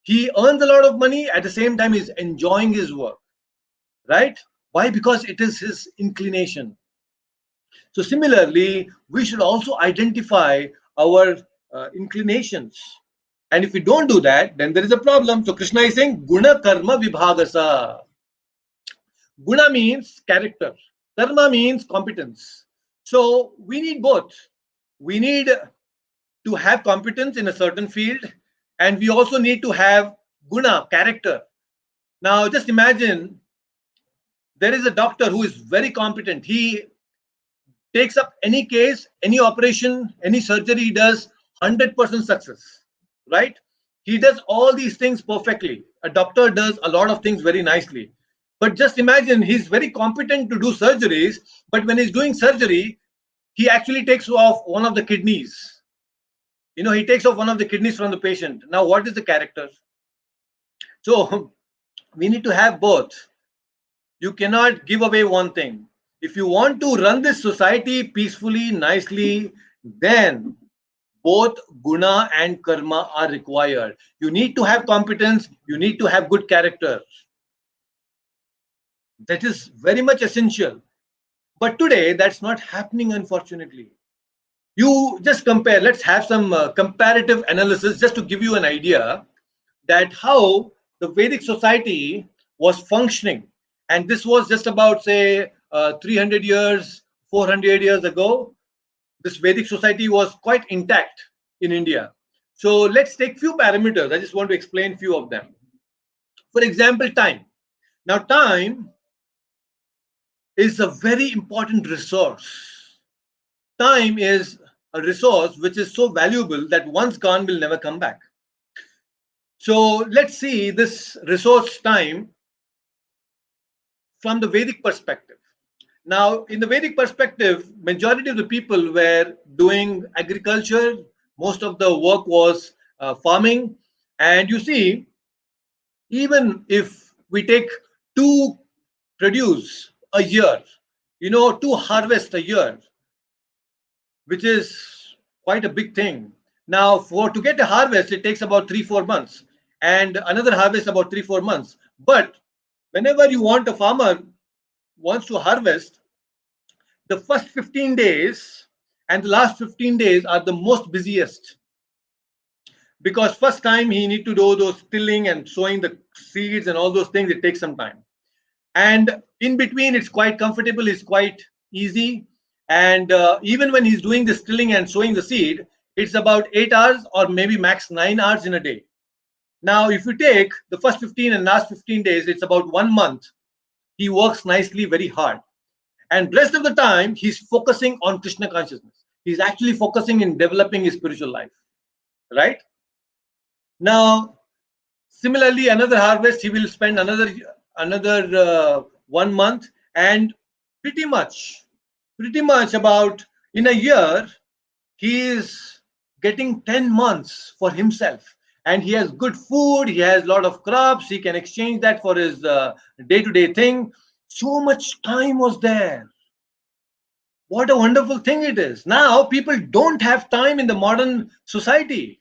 He earns a lot of money, at the same time he's enjoying his work, right? Why? Because it is his inclination. So similarly, we should also identify our inclinations. And if we don't do that, then there is a problem. So Krishna is saying, Guna Karma Vibhagasa. Guna means character, Karma means competence. So we need both. We need to have competence in a certain field, and we also need to have Guna, character. Now, just imagine there is a doctor who is very competent. He takes up any case, any operation, any surgery, he does 100% success, right? He does all these things perfectly. A doctor does a lot of things very nicely. But just imagine, he's very competent to do surgeries, but when he's doing surgery, he actually takes off one of the kidneys. He takes off one of the kidneys from the patient. Now, what is the character? So, we need to have both. You cannot give away one thing. If you want to run this society peacefully, nicely, then both guna and karma are required. You need to have competence, you need to have good character. That is very much essential. But today, that's not happening, unfortunately. You just compare, let's have some comparative analysis just to give you an idea that how the Vedic society was functioning. And this was just about, say, 300 years, 400 years ago. This Vedic society was quite intact in India. So let's take few parameters. I just want to explain few of them. For example, time. Now, time is a very important resource. Time is a resource which is so valuable that once gone will never come back. So let's see this resource time from the Vedic perspective. Now, in the Vedic perspective, majority of the people were doing agriculture. Most of the work was farming. And you see, even if we take two produce a year, two harvest a year, which is quite a big thing. Now, for to get a harvest, it takes about 3-4 months, and another harvest about 3-4 months. But whenever you want a farmer wants to harvest, the first 15 days and the last 15 days are the most busiest, because first time he need to do those tilling and sowing the seeds and all those things. It takes some time, and in between it's quite comfortable, it's quite easy. And even when he's doing the tilling and sowing the seed, it's about 8 hours or maybe max 9 hours in a day. Now, if you take the first 15 and last 15 days, it's about 1 month. He works nicely, very hard. And rest of the time, he's focusing on Krishna consciousness. He's actually focusing in developing his spiritual life, right? Now, similarly, another harvest, he will spend another 1 month, and pretty much about in a year, he is getting 10 months for himself. And he has good food, he has a lot of crops, he can exchange that for his day-to-day thing. So much time was there. What a wonderful thing it is. Now, people don't have time in the modern society.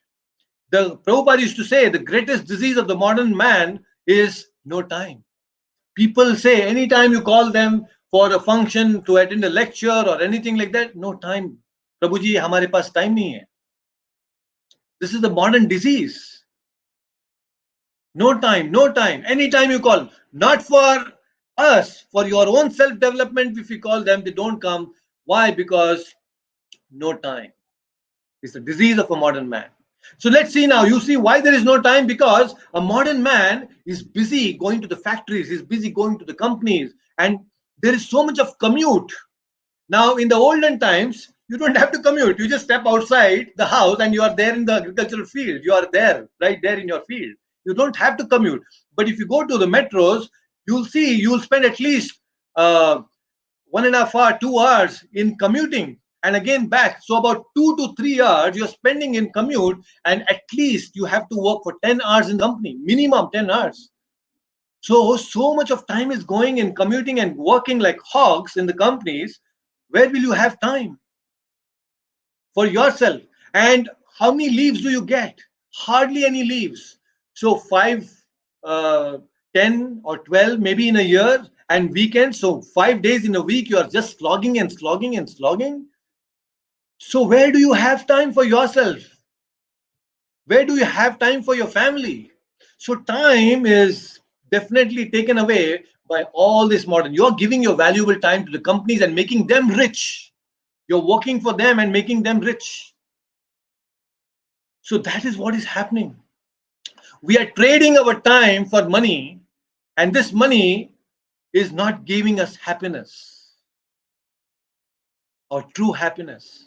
The Prabhupada used to say the greatest disease of the modern man is no time. People say anytime you call them for a function, to attend a lecture or anything like that, no time. Prabhuji, हमारे पास time नहीं है. This is the modern disease. No time, no time. Anytime you call, not for us, for your own self development, if we call them, they don't come. Why? Because no time. It's the disease of a modern man. So let's see now. You see why there is no time? Because a modern man is busy going to the factories, he's busy going to the companies, and there is so much of commute. Now, in the olden times, you don't have to commute. You just step outside the house and you are there in the agricultural field. You are there, right there in your field. You don't have to commute. But if you go to the metros, you'll see you'll spend at least 1.5 hours, 2 hours in commuting and again back. So about 2 to 3 hours you're spending in commute, and at least you have to work for 10 hours in the company, minimum 10 hours. So much of time is going in commuting and working like hogs in the companies. Where will you have time for yourself? And how many leaves do you get? Hardly any leaves. So 5, uh, 10 or 12 maybe in a year, and weekends. So 5 days in a week you are just slogging and slogging and slogging. So where do you have time for yourself? Where do you have time for your family? So time is definitely taken away by all this modern. You're giving your valuable time to the companies and making them rich. You're working for them and making them rich. So that is what is happening. We are trading our time for money, and this money is not giving us happiness or true happiness,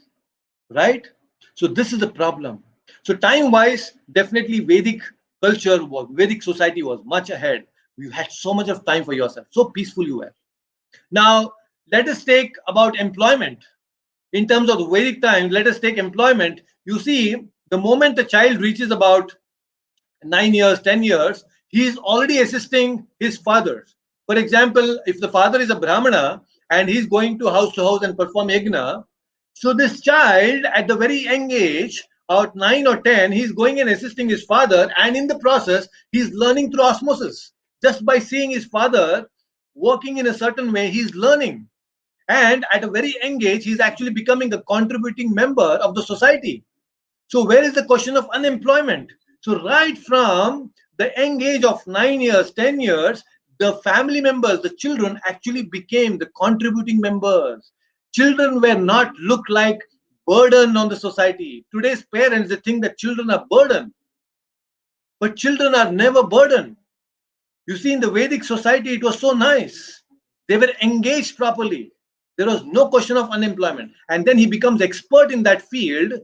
right? So this is the problem. So time wise, definitely Vedic culture was, Vedic society was much ahead. You had so much of time for yourself, so peaceful you were. Now let us take about employment. In terms of the Vedic times, let us take employment. You see, the moment the child reaches about 9 years, 10 years, he is already assisting his fathers. For example, if the father is a Brahmana and he's going to house and perform yajna, so this child at the very young age, about 9 or 10, he's going and assisting his father, and in the process, he's learning through osmosis. Just by seeing his father working in a certain way, he's learning. And at a very young age, he's actually becoming a contributing member of the society. So where is the question of unemployment? So right from the young age of 9 years, 10 years, the family members, the children actually became the contributing members. Children were not looked like burden on the society. Today's parents, they think that children are burden, but children are never burden. You see, in the Vedic society, it was so nice. They were engaged properly. There was no question of unemployment. And then he becomes expert in that field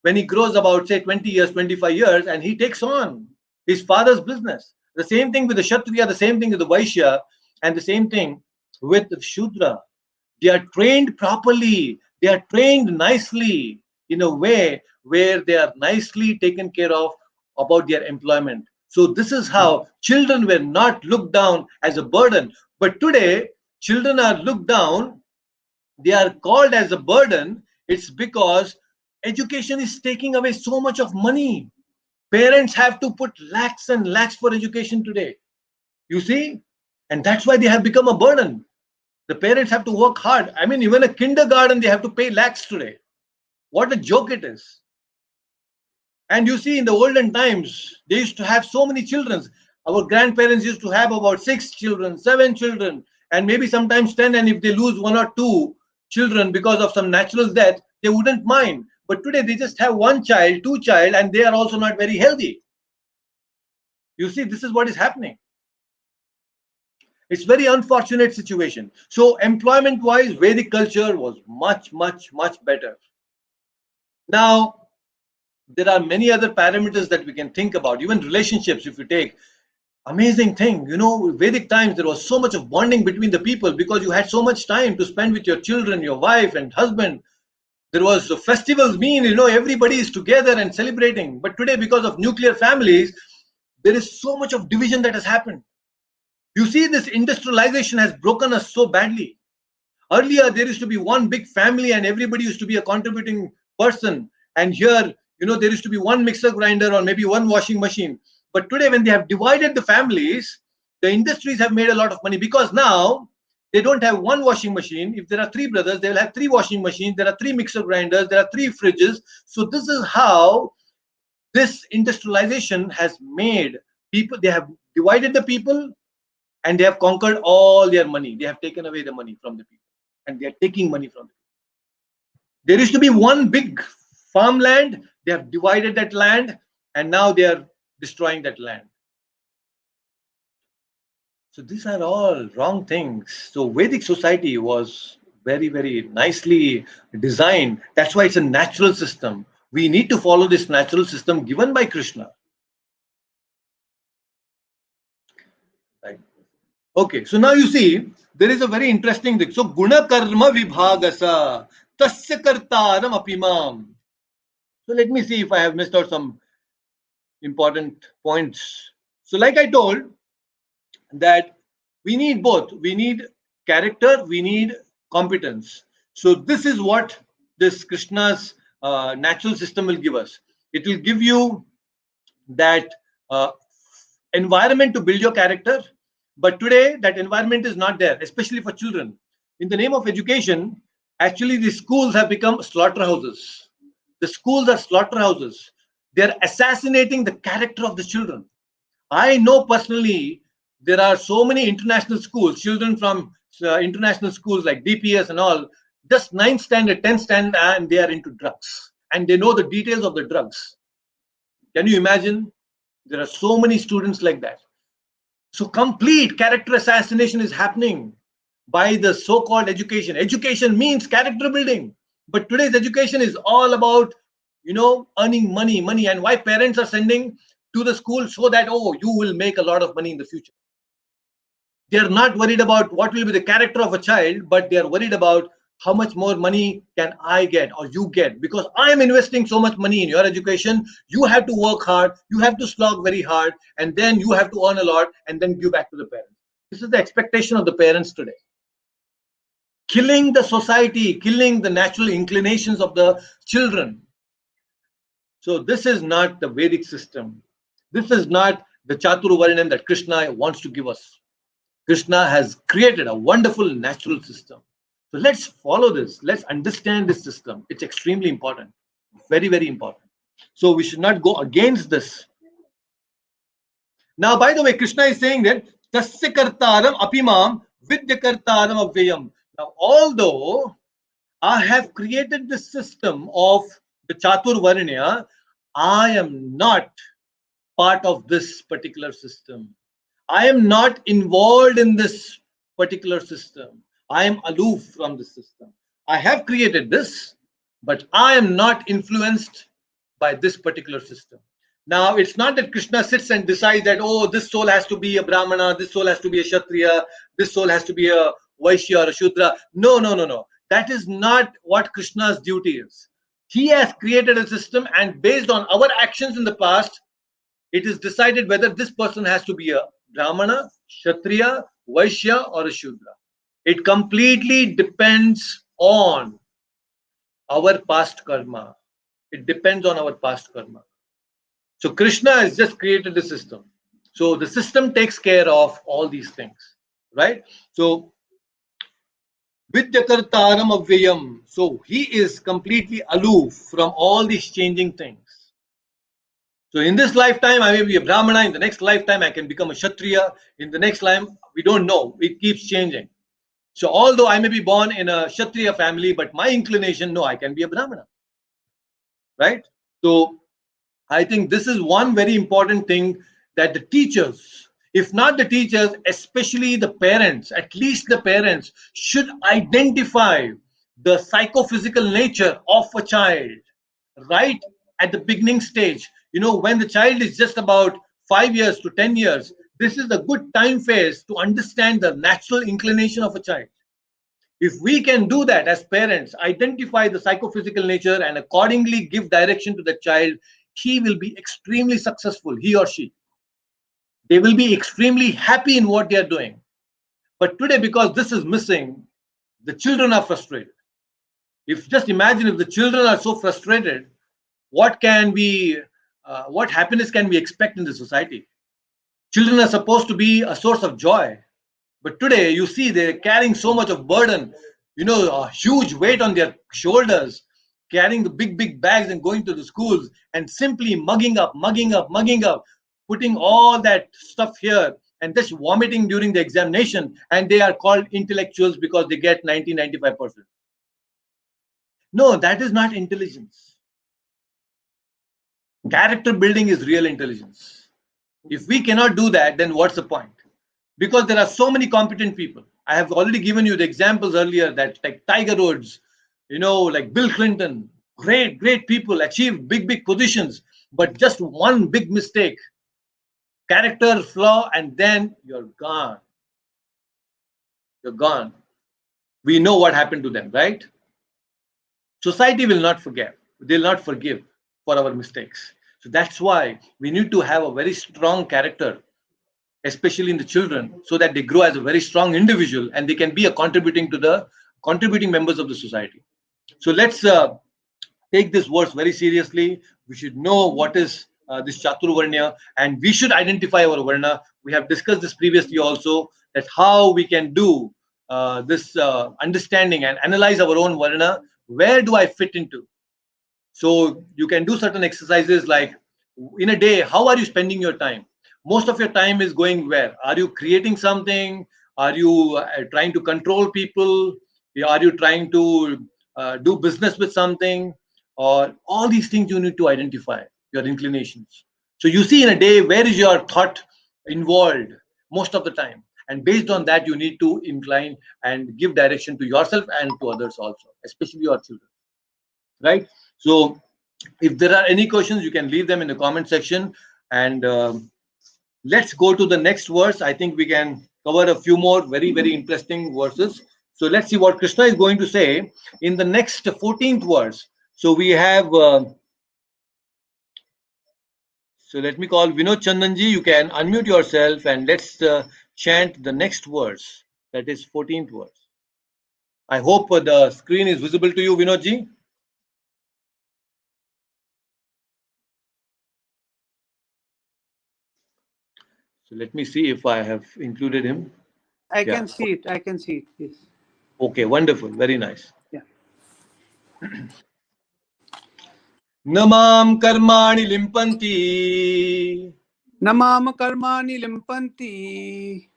when he grows about, say, 20 years, 25 years, and he takes on his father's business. The same thing with the Kshatriya, the same thing with the Vaishya, and the same thing with the Shudra. They are trained properly. They are trained nicely in a way where they are nicely taken care of about their employment. So this is how children were not looked down as a burden. But today, children are looked down. They are called as a burden. It's because education is taking away so much of money. Parents have to put lakhs and lakhs for education today. You see? And that's why they have become a burden. The parents have to work hard. I mean, even a kindergarten, they have to pay lakhs today. What a joke it is. And you see, in the olden times, they used to have so many children. Our grandparents used to have about 6 children, 7 children, and maybe sometimes 10. And if they lose 1 or 2 children because of some natural death, they wouldn't mind. But today, they just have 1 child, 2 child, and they are also not very healthy. You see, this is what is happening. It's very unfortunate situation. So employment wise, Vedic culture was much, much, much better. Now, there are many other parameters that we can think about. Even relationships, if you take, amazing thing. You know, Vedic times, there was so much of bonding between the people because you had so much time to spend with your children, your wife and husband. There was festivals mean, you know, everybody is together and celebrating. But today, because of nuclear families, there is so much of division that has happened. You see, this industrialization has broken us so badly. Earlier, there used to be one big family and everybody used to be a contributing person. And here, you know, there used to be one mixer grinder or maybe one washing machine. But today, when they have divided the families, the industries have made a lot of money because now they don't have one washing machine. If there are 3 brothers, they will have 3 washing machines. There are 3 mixer grinders. There are 3 fridges. So this is how this industrialization has made people, they have divided the people, and they have conquered all their money. They have taken away the money from the people, and they are taking money from them. There used to be one big farmland. They have divided that land, and now they are destroying that land. So these are all wrong things. So Vedic society was very, very nicely designed. That's why it's a natural system. We need to follow this natural system given by Krishna. Right. Okay, so now you see there is a very interesting thing. So guna karma vibhagasa tasya kartaram apimam. So let me see if I have missed out some important points. So like I told that we need both. We need character, we need competence. So this is what this Krishna's natural system will give us. It will give you that environment to build your character. But today, that environment is not there, especially for children. In the name of education, actually, the schools have become slaughterhouses. The schools are slaughterhouses. They are assassinating the character of the children. I know personally there are so many international schools, children from international schools like DPS and all, just 9th standard, 10th standard, and they are into drugs. And they know the details of the drugs. Can you imagine? There are so many students like that. So complete character assassination is happening by the so-called education. Education means character building. But today's education is all about, earning money, and why parents are sending to the school so that, oh, you will make a lot of money in the future. They are not worried about what will be the character of a child, but they are worried about how much more money can I get or you get, because I am investing so much money in your education. You have to work hard, you have to slog very hard, and then you have to earn a lot and then give back to the parents. This is the expectation of the parents today. Killing the society, killing the natural inclinations of the children. So this is not the Vedic system. This is not the Chaturvarnam that Krishna wants to give us. Krishna has created a wonderful natural system. So let's follow this. Let's understand this system. It's extremely important. Very, very important. So we should not go against this. Now, by the way, Krishna is saying that Tasya kartaram apimam vidya kartaram avyayam. Now, although I have created this system of the Chatur Varnya, I am not part of this particular system. I am not involved in this particular system. I am aloof from the system. I have created this, but I am not influenced by this particular system. Now, it's not that Krishna sits and decides that, oh, this soul has to be a Brahmana, this soul has to be a Kshatriya, this soul has to be a Vaishya or a Shudra. No, no, no, no. That is not what Krishna's duty is. He has created a system, and based on our actions in the past, it is decided whether this person has to be a Brahmana, Kshatriya, Vaishya, or a Shudra. It completely depends on our past karma. It depends on our past karma. So Krishna has just created a system. So the system takes care of all these things, right? So Vidyakartaram avyayam. So he is completely aloof from all these changing things. So in this lifetime, I may be a Brahmana. In the next lifetime, I can become a Kshatriya. In the next life, we don't know. It keeps changing. So although I may be born in a Kshatriya family, but my inclination, no, I can be a Brahmana. Right? So I think this is one very important thing that the teachers, if not the teachers, especially the parents, at least the parents, should identify the psychophysical nature of a child right at the beginning stage. When the child is just about 5 years to 10 years, this is a good time phase to understand the natural inclination of a child. If we can do that as parents, identify the psychophysical nature and accordingly give direction to the child, he will be extremely successful, he or she. They will be extremely happy in what they are doing. But today, because this is missing, the children are frustrated. Just imagine if the children are so frustrated, what happiness can we expect in the society? Children are supposed to be a source of joy. But today, you see, they're carrying so much of burden, a huge weight on their shoulders. carrying the big bags and going to the schools and simply mugging up, putting all that stuff here and just vomiting during the examination, and they are called intellectuals because they get 90-95%. No, that is not intelligence. Character building is real intelligence. If we cannot do that, then what's the point? Because there are so many competent people. I have already given you the examples earlier that like Tiger Woods, like Bill Clinton, great people, achieve big positions, but just one big mistake, character flaw, and then you're gone. You're gone. We know what happened to them, right? Society will not forget. They'll not forgive for our mistakes. So that's why we need to have a very strong character, especially in the children, so that they grow as a very strong individual and they can be a contributing members of the society. So let's take this verse very seriously. We should know what is this Chaturvarnya, and we should identify our Varna. We have discussed this previously also, that how we can do this understanding and analyze our own Varna. Where do I fit into? So you can do certain exercises like in a day, how are you spending your time? Most of your time is going where? Are you creating something? Are you trying to control people? Are you trying to do business with something? Or all these things you need to identify your inclinations. So you see in a day, where is your thought involved most of the time? And based on that, you need to incline and give direction to yourself and to others also, especially your children. Right? So if there are any questions, you can leave them in the comment section. And let's go to the next verse. I think we can cover a few more very interesting verses. So let's see what Krishna is going to say in the next 14th verse. So we have, so let me call Vinod Chandanji. You can unmute yourself and let's chant the next verse. That is 14th verse. I hope the screen is visible to you, Vinodji. So let me see if I have included him. I Yeah. can see it. I can see it. Yes. Okay, wonderful. Very nice. Yeah. Namam karmani limpanti. Namam karmani limpanti.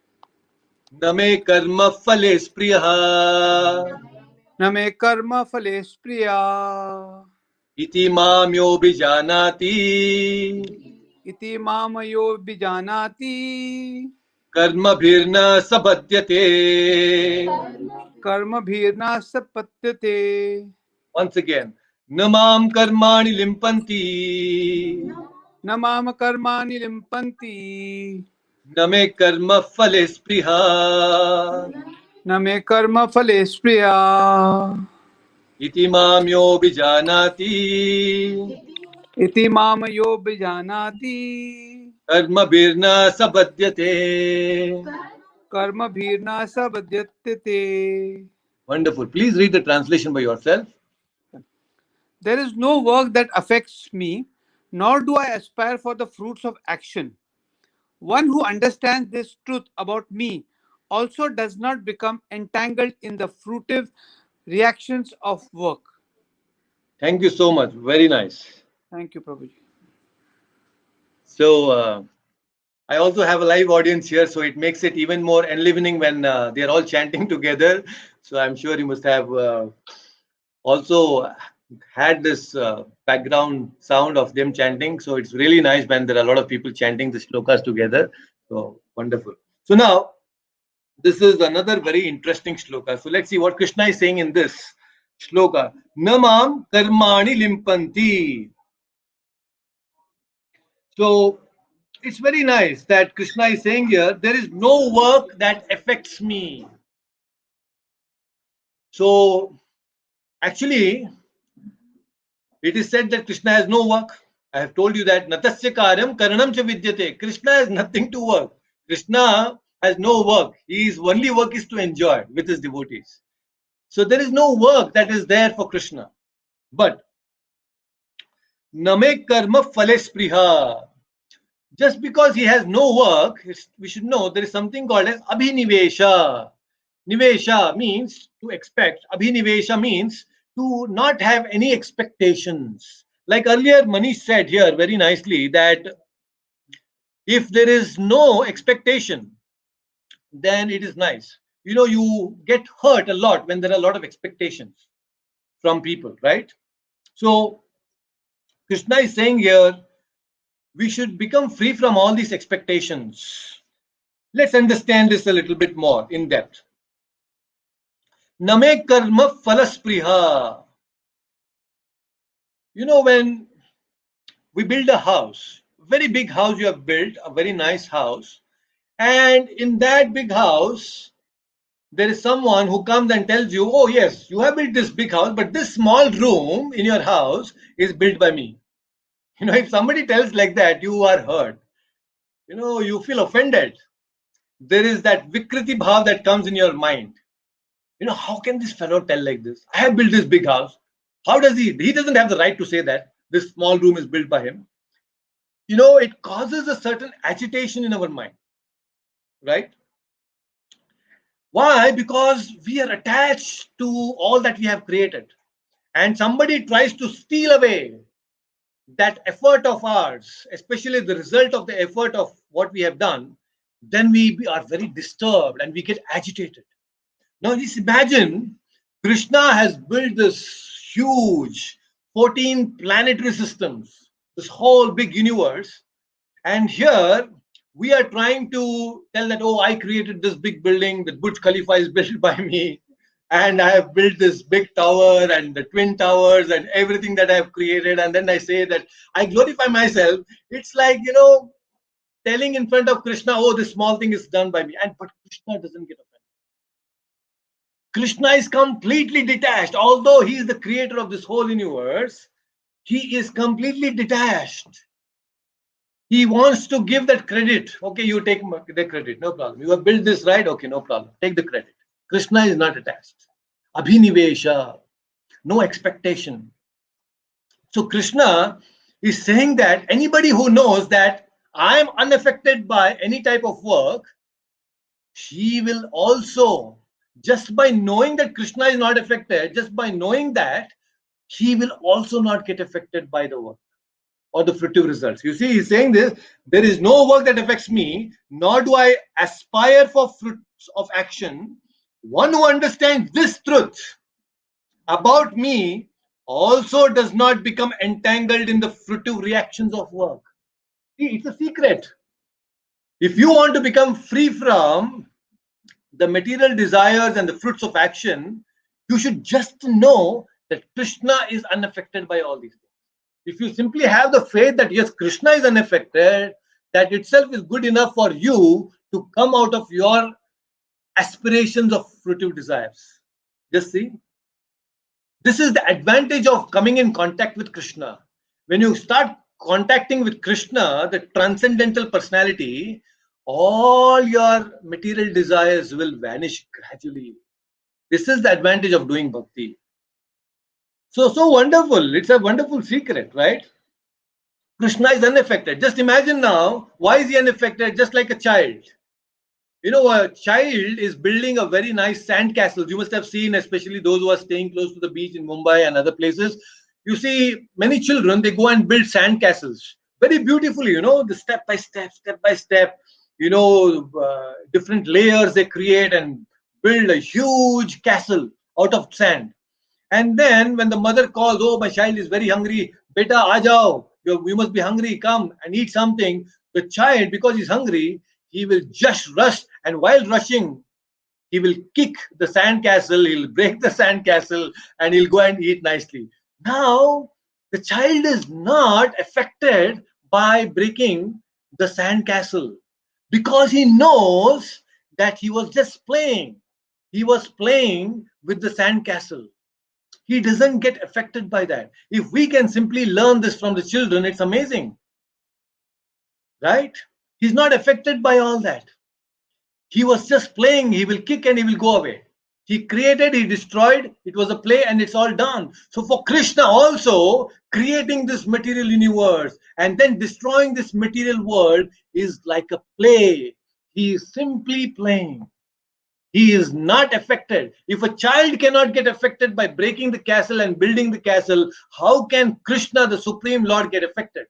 Name karma phale spriyaha. Name karma phale spriya. Iti mam yo bijanati. Iti mamayo bijanati. Karma bhirna sabhadyate. Karma bhirna sapatyate. Once again. Namam karmani limpanti. Namam karmani limpanti. Name karma phale spriyaha. Name karma phale spriya. Iti mam yo bijanati. Iti mamayo bijanati. Karma bhirna sabhadyate. Karma bhirna sabhadyate. Wonderful. Please read the translation by yourself. There is no work that affects me, nor do I aspire for the fruits of action. One who understands this truth about me also does not become entangled in the fruitive reactions of work. Thank you so much. Very nice. Thank you, Prabhuji. So, I also have a live audience here, so it makes it even more enlivening when they're all chanting together. So, I'm sure you must have also had this background sound of them chanting. So, it's really nice when there are a lot of people chanting the shlokas together. So, wonderful. So, now this is another very interesting shloka. So, let's see what Krishna is saying in this shloka. Namam karmani limpanti. So, it's very nice that Krishna is saying here, there is no work that affects me. So, actually, it is said that Krishna has no work. I have told you that Natasya karyam karanam cha vidyate. Krishna has nothing to work. Krishna has no work. His only work is to enjoy with his devotees. So, there is no work that is there for Krishna. But, name karma phale spriha. Just because he has no work, we should know there is something called as abhinivesha. Nivesha means to expect. Abhinivesha means to not have any expectations. Like earlier, Manish said here very nicely that if there is no expectation, then it is nice. You get hurt a lot when there are a lot of expectations from people, right? So Krishna is saying here, we should become free from all these expectations. Let's understand this a little bit more in depth. Name karma falaspriha. When we build a house, very big house you have built, a very nice house, and in that big house, there is someone who comes and tells you, oh, yes, you have built this big house, but this small room in your house is built by me. If somebody tells like that, you are hurt. You feel offended. There is that Vikriti bhav that comes in your mind. How can this fellow tell like this? I have built this big house. How does he? He doesn't have the right to say that this small room is built by him. It causes a certain agitation in our mind, right? Why? Because we are attached to all that we have created. And somebody tries to steal away that effort of ours, especially the result of the effort of what we have done, then we are very disturbed and we get agitated. Now, just imagine Krishna has built this huge 14 planetary systems, this whole big universe. And here we are trying to tell that, oh, I created this big building, the Burj Khalifa is built by me. And I have built this big tower and the twin towers and everything that I have created. And then I say that I glorify myself. It's like, telling in front of Krishna, oh, this small thing is done by me. But Krishna doesn't get offended. Krishna is completely detached. Although he is the creator of this whole universe, he is completely detached. He wants to give that credit. Okay, you take the credit, no problem. You have built this, right? Okay, no problem. Take the credit. Krishna is not attached. Abhinivesha, no expectation. So Krishna is saying that anybody who knows that I am unaffected by any type of work, he will also, just by knowing that Krishna is not affected, just by knowing that, he will also not get affected by the work or the fruitive results. You see, he's saying this, there is no work that affects me, nor do I aspire for fruits of action. One who understands this truth about me also does not become entangled in the fruitive reactions of work. See, it's a secret. If you want to become free from the material desires and the fruits of action, you should just know that Krishna is unaffected by all these things. If you simply have the faith that yes, Krishna is unaffected, that itself is good enough for you to come out of your aspirations of fruitive desires. Just see. This is the advantage of coming in contact with Krishna. When you start contacting with Krishna, the transcendental personality, all your material desires will vanish gradually. This is the advantage of doing bhakti. So wonderful. It's a wonderful secret, right? Krishna is unaffected. Just imagine now, why is he unaffected? Just like a child. A child is building a very nice sand castle. You must have seen, especially those who are staying close to the beach in Mumbai and other places. You see many children, they go and build sand castles very beautifully, the step by step, different layers they create and build a huge castle out of sand. And then when the mother calls, oh, my child is very hungry, beta, aa jao, you must be hungry, come and eat something. The child, because he's hungry, he will just rush, and while rushing, he will kick the sand castle, he'll break the sand castle, and he'll go and eat nicely. Now, the child is not affected by breaking the sand castle because he knows that he was just playing. He was playing with the sand castle. He doesn't get affected by that. If we can simply learn this from the children, it's amazing. Right? He's not affected by all that. He was just playing. He will kick and he will go away. He created, he destroyed. It was a play and it's all done. So for Krishna also, creating this material universe and then destroying this material world is like a play. He is simply playing. He is not affected. If a child cannot get affected by breaking the castle and building the castle, how can Krishna, the Supreme Lord, get affected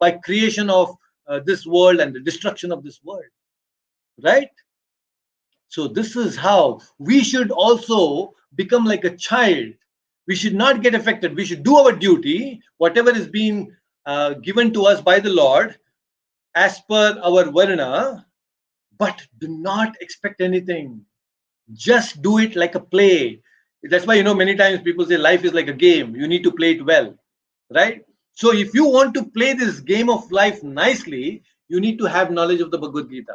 by creation of this world and the destruction of this world? Right? So this is how we should also become like a child. We should not get affected. We should do our duty, whatever is being given to us by the Lord, as per our varna, but do not expect anything. Just do it like a play. That's why, many times people say life is like a game. You need to play it well, right? So if you want to play this game of life nicely, you need to have knowledge of the Bhagavad Gita.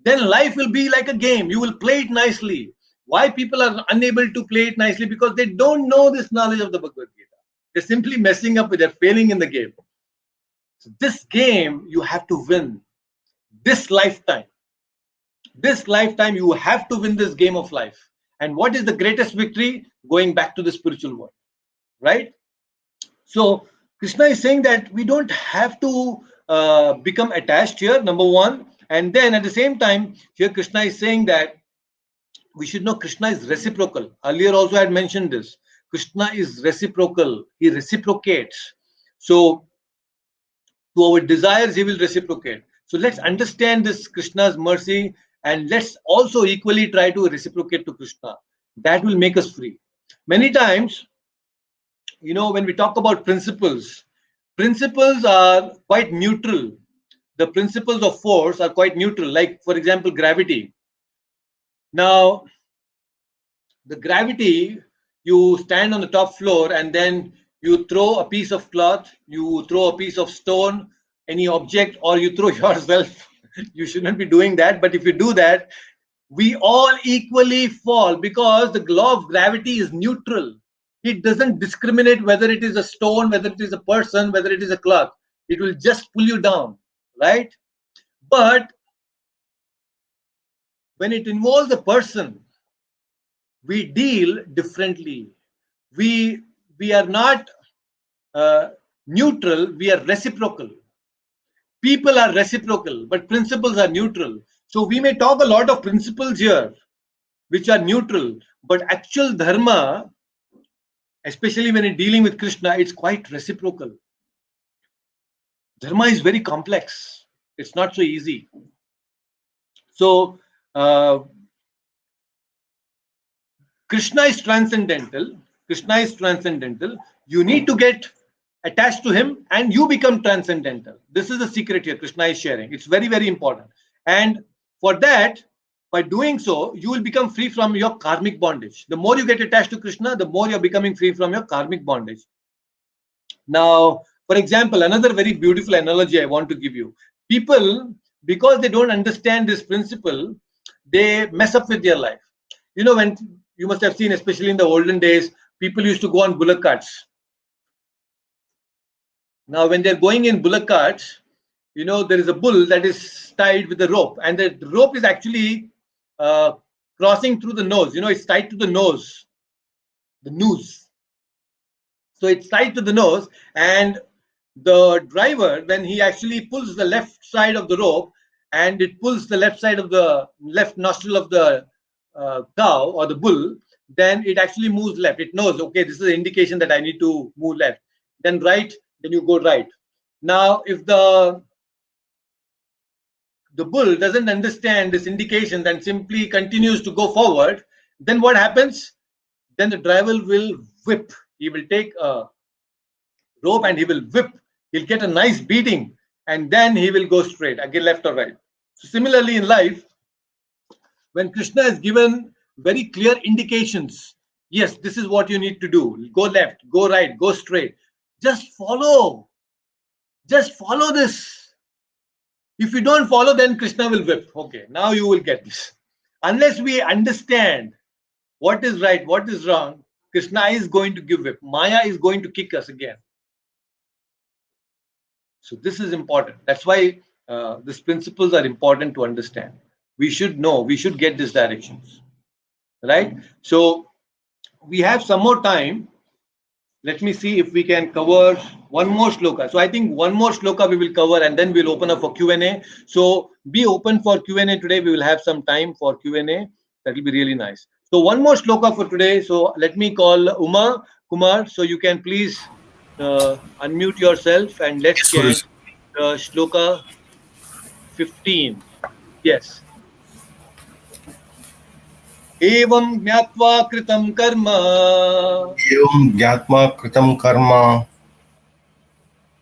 Then life will be like a game. You will play it nicely. Why people are unable to play it nicely? Because they don't know this knowledge of the Bhagavad Gita. They're simply messing up with, they're failing in the game. So this game you have to win. This lifetime you have to win this game of life. And what is the greatest victory? Going back to the spiritual world, right? So Krishna is saying that we don't have to become attached here, number one. And then at the same time, here Krishna is saying that we should know Krishna is reciprocal. Earlier also I had mentioned this. Krishna is reciprocal. He reciprocates. So to our desires, he will reciprocate. So let's understand this Krishna's mercy, and let's also equally try to reciprocate to Krishna. That will make us free. Many times, when we talk about principles are quite neutral. The principles of force are quite neutral. Like, for example, gravity. Now, the gravity, you stand on the top floor and then you throw a piece of cloth, you throw a piece of stone, any object, or you throw yourself. You shouldn't be doing that. But if you do that, we all equally fall, because the law of gravity is neutral. It doesn't discriminate whether it is a stone, whether it is a person, whether it is a cloth. It will just pull you down, right? But when it involves a person, we deal differently. We are not neutral, we are reciprocal. People are reciprocal, but principles are neutral. So we may talk a lot of principles here, which are neutral, but actual dharma, especially when dealing with Krishna, it's quite reciprocal. Dharma is very complex. It's not so easy. So Krishna is transcendental. You need to get attached to him and you become transcendental. This is the secret here Krishna is sharing. It's very, very important. And for that, by doing so, you will become free from your karmic bondage. The more you get attached to Krishna, the more you're becoming free from your karmic bondage. Now, for example, another very beautiful analogy I want to give you. People, because they don't understand this principle, they mess up with their life. When you must have seen, especially in the olden days, people used to go on bullock carts. Now, when they're going in bullock carts, there is a bull that is tied with a rope, and the rope is actually crossing through the nose. It's tied to the nose, the noose. So it's tied to the nose, and the driver, when he actually pulls the left side of the rope, and it pulls the left side of the left nostril of the cow or the bull, then it actually moves left. It knows, okay, this is an indication that I need to move left. Then right, then you go right. Now, if the bull doesn't understand this indication and simply continues to go forward, then what happens? Then the driver will whip. He will take a rope and he will whip. He'll get a nice beating, and then he will go straight, again left or right. So similarly in life, when Krishna has given very clear indications, yes, this is what you need to do. Go left, go right, go straight. Just follow. Just follow this. If you don't follow, then Krishna will whip. Okay, now you will get this. Unless we understand what is right, what is wrong, Krishna is going to give whip. Maya is going to kick us again. So this is important. That's why these principles are important to understand. We should know, we should get these directions. Right? So we have some more time. Let me see if we can cover one more shloka. So I think one more shloka we will cover, and then we'll open up for Q&A. So be open for Q&A today. We will have some time for Q&A. That will be really nice. So one more shloka for today. So let me call Uma Kumar. So you can please unmute yourself and let's Yes, chant Guruji. shloka 15. Yes. एवं ज्ञात्वा कृतं कर्म एवं ज्ञात्वा कृतं कर्म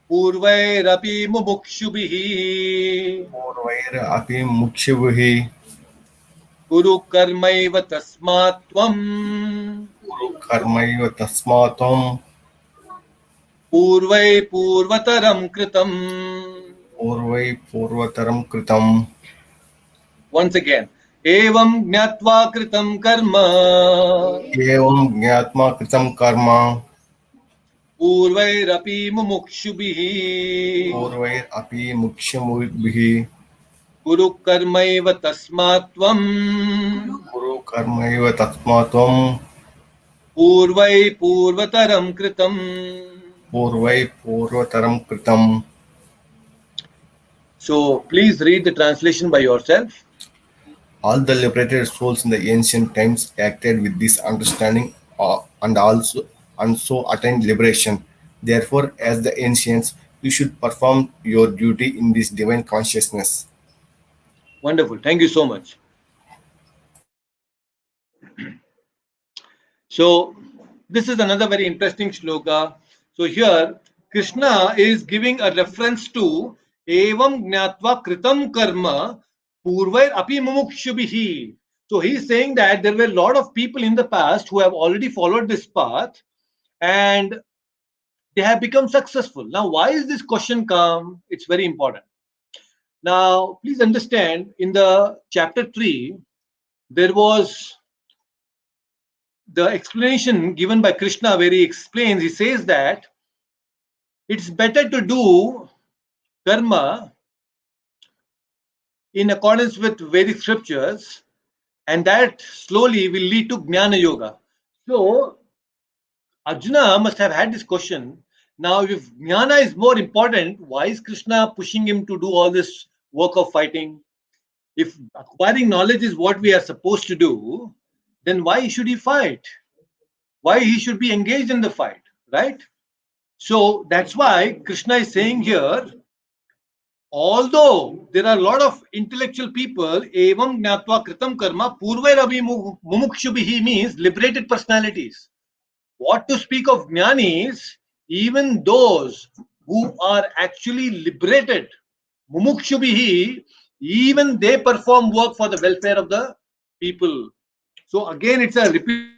पूर्वैरपि मुमुक्षुभिः पूर्वैरपि मुमुक्षुभिः कुरु कर्मैव तस्मात् त्वम् कुरु कर्मैव तस्मात् त्वं पूर्वै पूर्वतरं कृतम्. पूर्वतरं कृतम्. Once again, एवं ज्ञात्वा कृतं कर्म एवं ज्ञात्वा कृतं कर्म पूर्वैरपि मुमुक्षुभिः पूर्वैरपि मुमुक्षुभिः कुरु कर्मैव तस्मात् त्वम् कुरु कर्मैव तस्मात् त्वं पूर्वै पूर्वतरं कृतम्. पूर्वतरं कृतम्. So please read the translation by yourself. All the liberated souls in the ancient times acted with this understanding and so attained liberation. Therefore, as the ancients, you should perform your duty in this divine consciousness. Wonderful. Thank you so much. So this is another very interesting shloka. So here Krishna is giving a reference to evam gnatva kritam karma purvair api mumukshubhihi. So he's saying that there were a lot of people in the past who have already followed this path and they have become successful. Now, why is this question come? It's very important. Now, please understand in the chapter 3, there was the explanation given by Krishna where he explains, he says that it's better to do karma in accordance with Vedic scriptures, and that slowly will lead to Jnana Yoga. So, Arjuna must have had this question. Now, if Jnana is more important, why is Krishna pushing him to do all this work of fighting? If acquiring knowledge is what we are supposed to do, then why should he fight? Why he should be engaged in the fight, right? So that's why Krishna is saying here, although there are a lot of intellectual people, evam gnatva kritam karma purvairavi mumukshubhihi means liberated personalities. What to speak of jnanis, even those who are actually liberated, mumukshubhihi, even they perform work for the welfare of the people. So again, it's a repetition